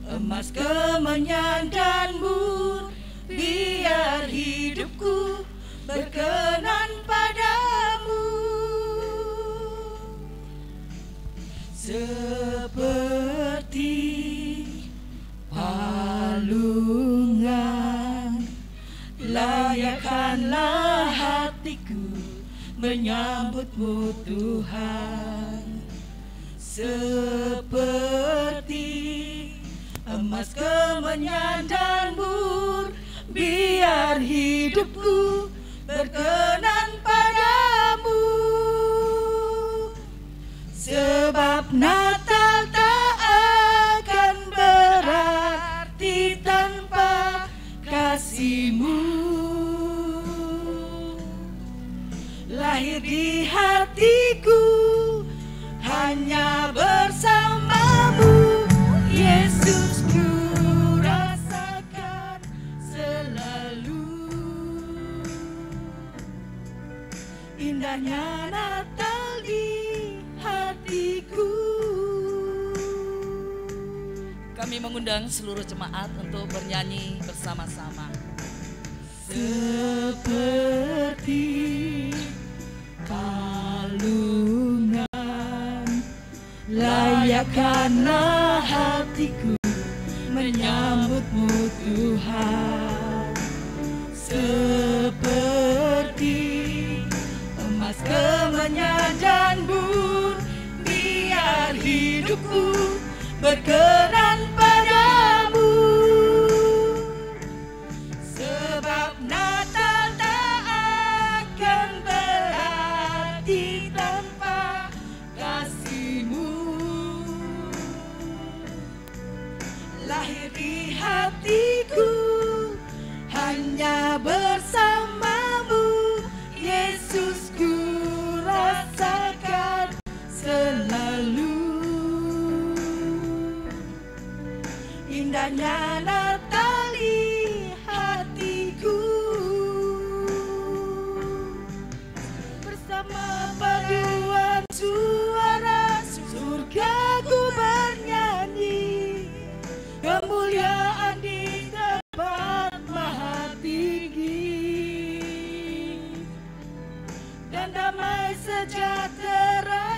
emas kemenyan dan mur, biar hidupku berkenan padamu. Seperti palungan, layakkanlah hatiku menyambutmu Tuhan. Seperti emas kemenyan dan mur, biar hidupku berkenan padamu. Sebab Natal tak akan berarti tanpa kasih-Mu. Lahir di hatiku hanya bersama-Mu, Yesus, ku rasakan selalu indahnya Natal di hatiku. Kami mengundang seluruh jemaat untuk bernyanyi bersama-sama. Seperti palungan, layakkanlah hatiku menyambutmu Tuhan. Seperti berkenan padamu. Sebab Natal tak akan berarti tanpa kasih-Mu. Lahir di hatiku hanya bersama-Mu, Yesus, ku rasakan selalu. Indahnya Natal di hatiku, bersama paduan suara surga ku bernyanyi, kemuliaan di tempat maha tinggi, dan damai sejahtera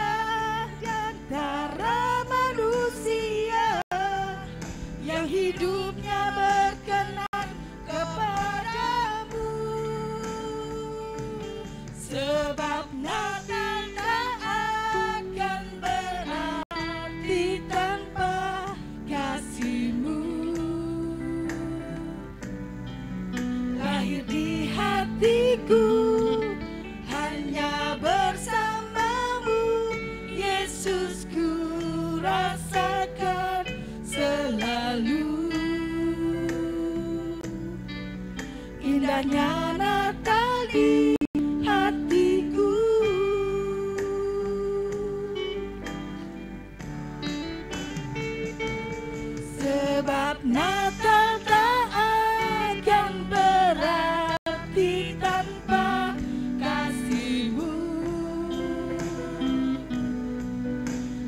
di antara manusia yang hidupnya berkenan kepadamu. Sebab Natal tak akan berarti tanpa kasih-Mu. Lahir di hatiku hanya bersama-Mu, Yesus, ku rasakan selalu. Indahnya Natal di hatiku. Sebab Natal tak akan berarti tanpa kasih-Mu.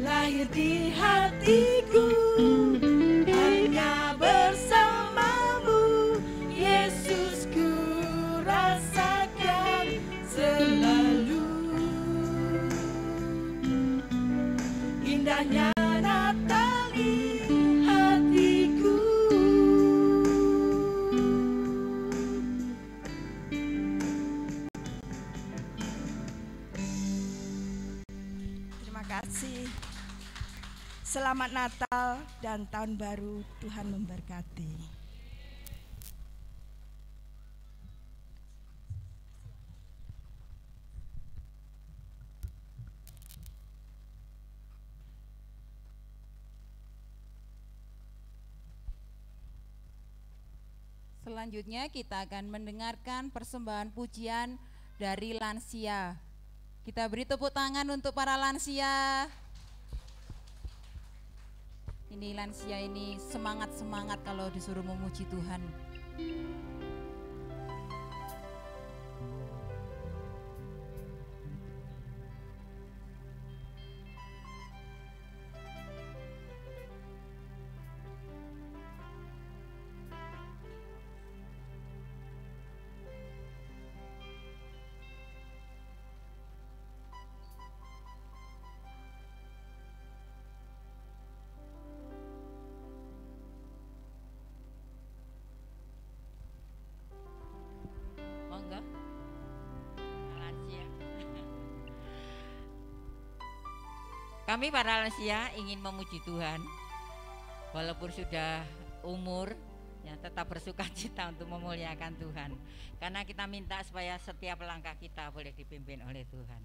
Lahir di hatiku hanya bersama-Mu, Yesus, ku rasakan selalu. Indahnya Natal di hatiku. Terima kasih. Selamat Natal dan Tahun Baru, Tuhan memberkati. Selanjutnya kita akan mendengarkan persembahan pujian dari lansia. Kita beri tepuk tangan untuk para lansia. Ini lansia ini semangat-semangat kalau disuruh memuji Tuhan. Monggo. Lansia. Kami para lansia ingin memuji Tuhan. Walaupun sudah umur, ya tetap bersukacita untuk memuliakan Tuhan. Karena kita minta supaya setiap langkah kita boleh dipimpin oleh Tuhan.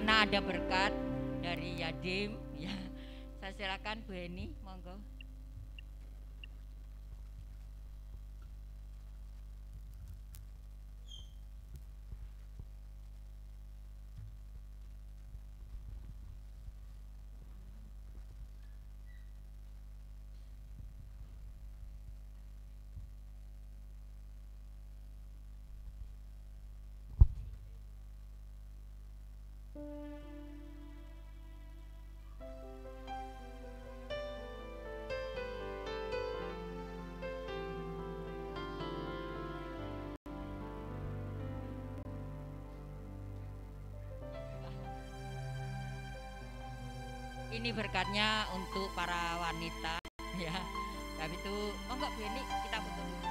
karena ada berkat dari Yadim ya. Saya silakan Bu Eni, monggo. Ini berkatnya untuk para wanita ya. Tapi itu oh enggak Bu Eni, kita foto dulu.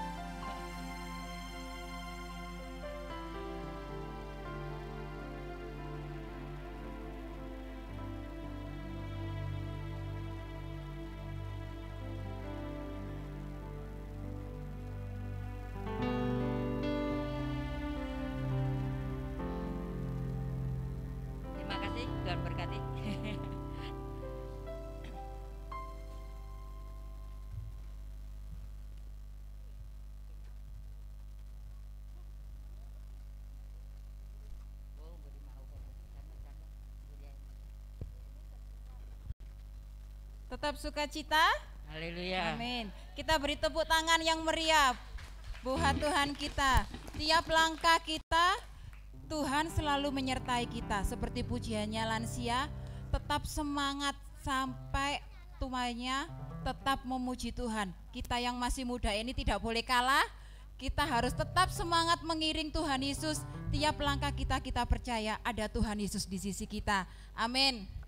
Terima kasih, Tuhan berkati. Tetap sukacita. Haleluya. Amin. Kita beri tepuk tangan yang meriah buat Tuhan kita. Tiap langkah kita, Tuhan selalu menyertai kita. Seperti pujiannya lansia, tetap semangat sampai tuanya, tetap memuji Tuhan. Kita yang masih muda ini tidak boleh kalah. Kita harus tetap semangat mengiring Tuhan Yesus. Tiap langkah kita percaya ada Tuhan Yesus di sisi kita. Amin.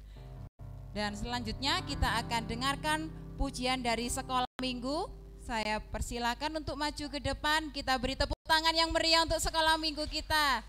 Dan selanjutnya kita akan dengarkan pujian dari sekolah minggu. Saya persilakan untuk maju ke depan. Kita beri tepuk tangan yang meriah untuk sekolah minggu kita.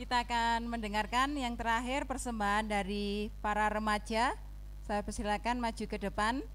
kita akan mendengarkan yang terakhir persembahan dari para remaja. Saya persilakan maju ke depan.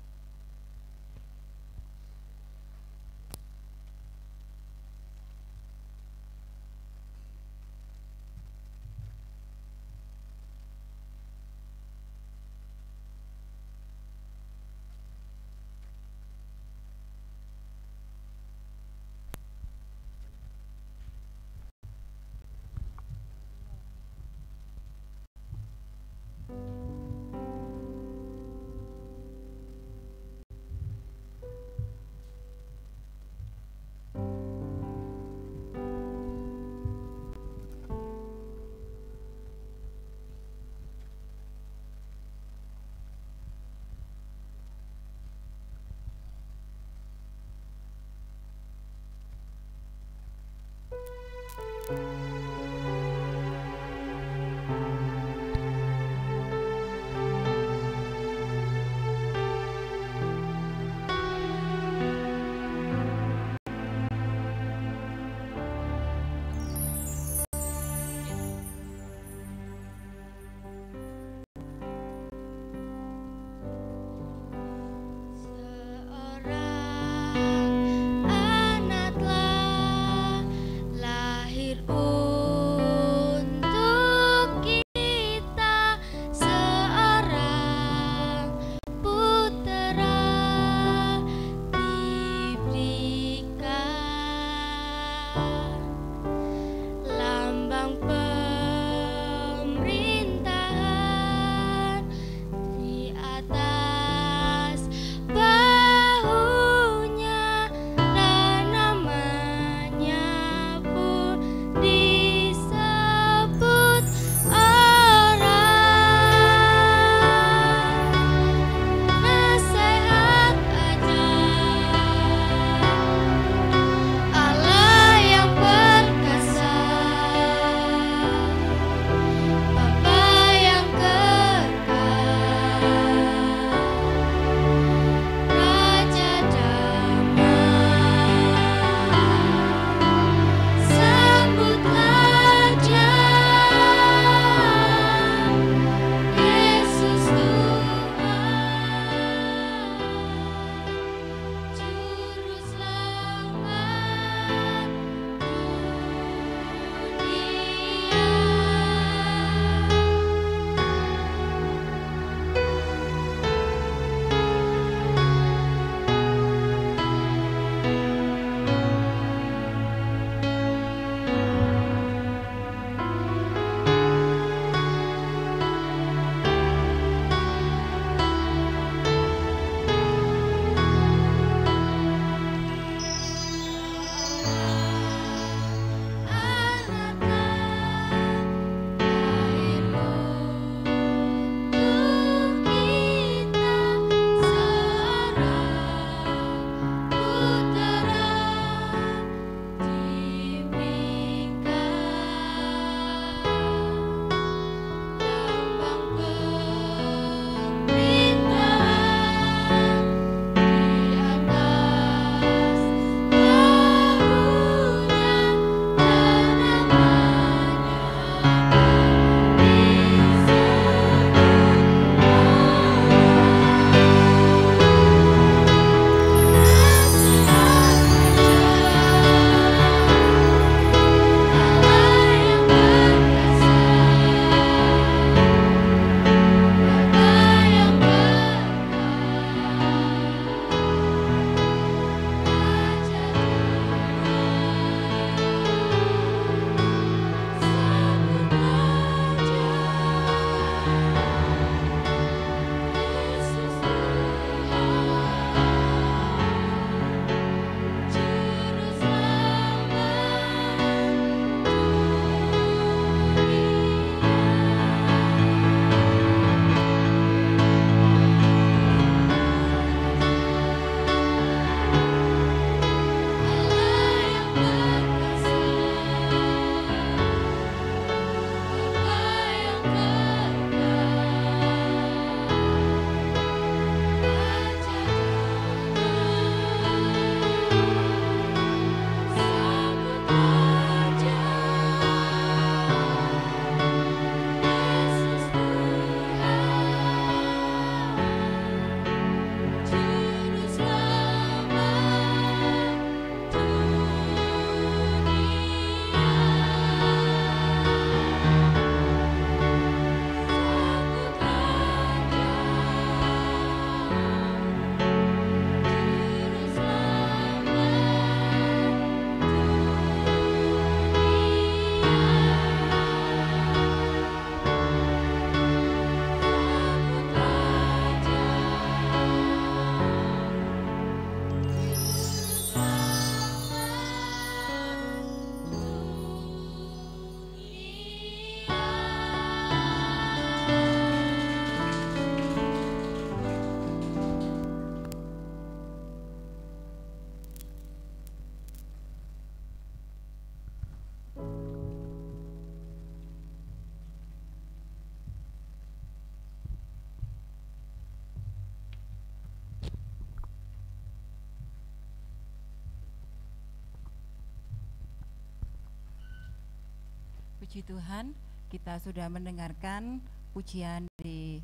Puji Tuhan, kita sudah mendengarkan pujian dari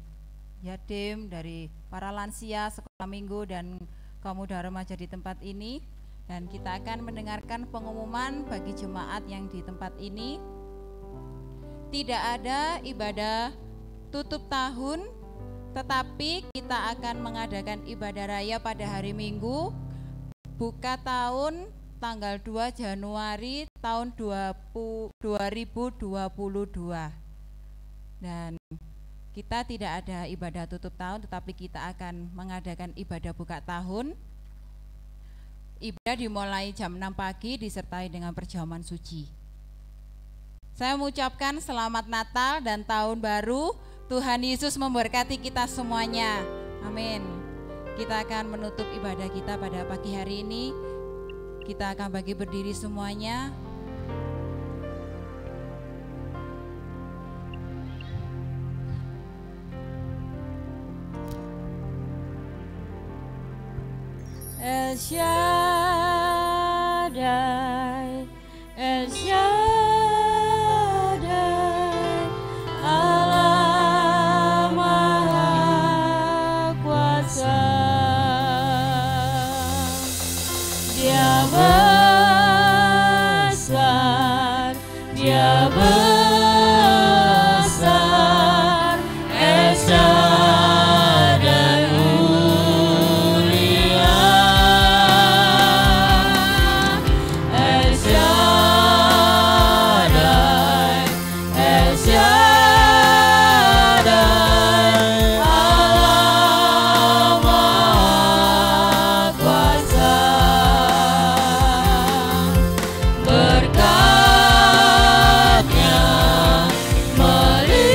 Yadim, dari para lansia, sekolah minggu, dan kaum muda remaja di tempat ini. Dan kita akan mendengarkan pengumuman bagi jemaat yang di tempat ini. Tidak ada ibadah tutup tahun, tetapi kita akan mengadakan ibadah raya pada hari Minggu, buka tahun tanggal 2 Januari tahun 2022. Dan kita tidak ada ibadah tutup tahun, tetapi kita akan mengadakan ibadah buka tahun. Ibadah dimulai jam 6 pagi disertai dengan perjamuan suci. Saya mengucapkan selamat Natal dan Tahun Baru. Tuhan Yesus memberkati kita semuanya. Amin. Kita akan menutup ibadah kita pada pagi hari ini. Kita akan bagi berdiri semuanya. El Shaddai, El Shaddai, Allah Maha Kuasa. Dia besar, Dia besar, El Shaddai mulia, El Shaddai, El Shaddai, Allah Maha Kuasa. Berkatnya melimpah,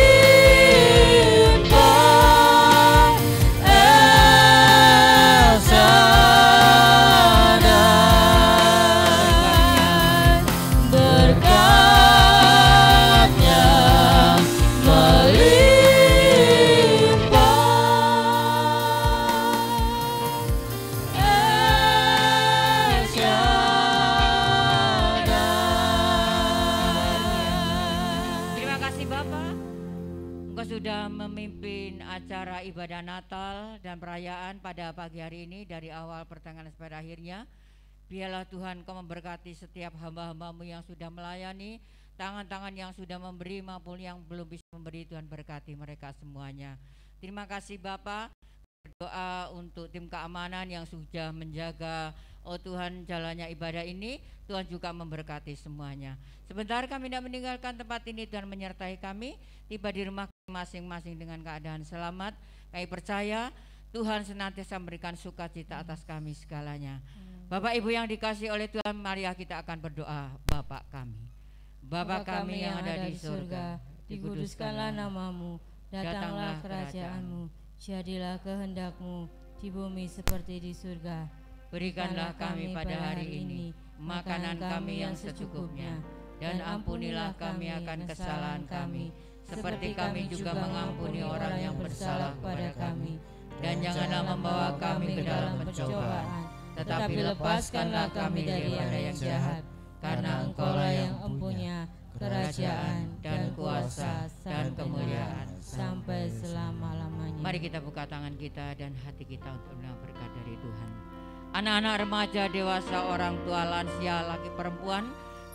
El Shaddai. Berkatnya melimpah, El Shaddai. Terima kasih Bapak. Engkau sudah memimpin acara ibadah Natal dan perayaan pada pagi hari ini dari awal pertengahan sampai akhirnya. Biarlah Tuhan Kau memberkati setiap hamba-hambamu yang sudah melayani, tangan-tangan yang sudah memberi maupun yang belum bisa memberi. Tuhan berkati mereka semuanya. Terima kasih Bapak. Berdoa untuk tim keamanan yang sudah menjaga, oh Tuhan, jalannya ibadah ini. Tuhan juga memberkati semuanya. Sebentar kami tidak meninggalkan tempat ini, Tuhan menyertai kami. Tiba di rumah masing-masing dengan keadaan selamat. Kami percaya Tuhan senantiasa memberikan sukacita atas kami segalanya. Bapak Ibu yang dikasihi oleh Tuhan, mari kita akan berdoa. Bapak kami, Bapa kami yang ada di surga, dikuduskanlah namamu, datanglah kerajaanmu, jadilah kehendak-Mu di bumi seperti di surga. Berikanlah kami pada hari ini makanan kami yang secukupnya, dan ampunilah kami akan kesalahan kami, seperti kami juga mengampuni orang yang bersalah kepada kami. Dan janganlah membawa kami ke dalam pencobaan, tetapi lepaskanlah kami daripada yang jahat, karena Engkaulah yang mempunyai kerajaan dan kuasa dan kemuliaan sampai selama-lamanya. Mari kita buka tangan kita dan hati kita untuk menerima berkat dari Tuhan. Anak-anak, remaja, dewasa, orang tua, lansia, laki perempuan,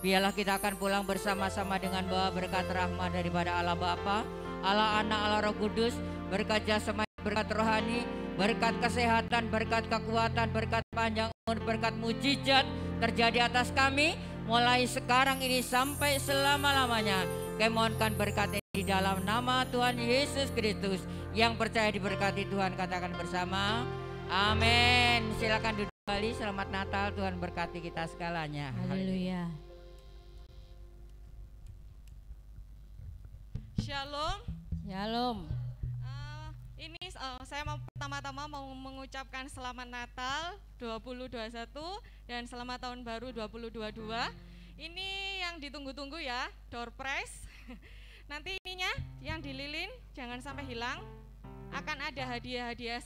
biarlah kita akan pulang bersama-sama dengan bawa berkat rahmat daripada Allah Bapa, Allah Anak, Allah Roh Kudus, berkat jasmani, berkat rohani, berkat kesehatan, berkat kekuatan, berkat panjang umur, berkat mujizat terjadi atas kami mulai sekarang ini sampai selama-lamanya. Kami mohonkan berkat ini di dalam nama Tuhan Yesus Kristus. Yang percaya diberkati Tuhan katakan bersama, amin. Silakan duduk kembali. Selamat Natal, Tuhan berkati kita segalanya. Haleluya. Shalom. Shalom. Ini saya pertama-tama mau mengucapkan selamat Natal 2021 dan selamat tahun baru 2022. Ini yang ditunggu-tunggu ya, door prize. Nanti ininya yang di lilin jangan sampai hilang. Akan ada hadiah-hadiah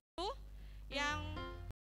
yang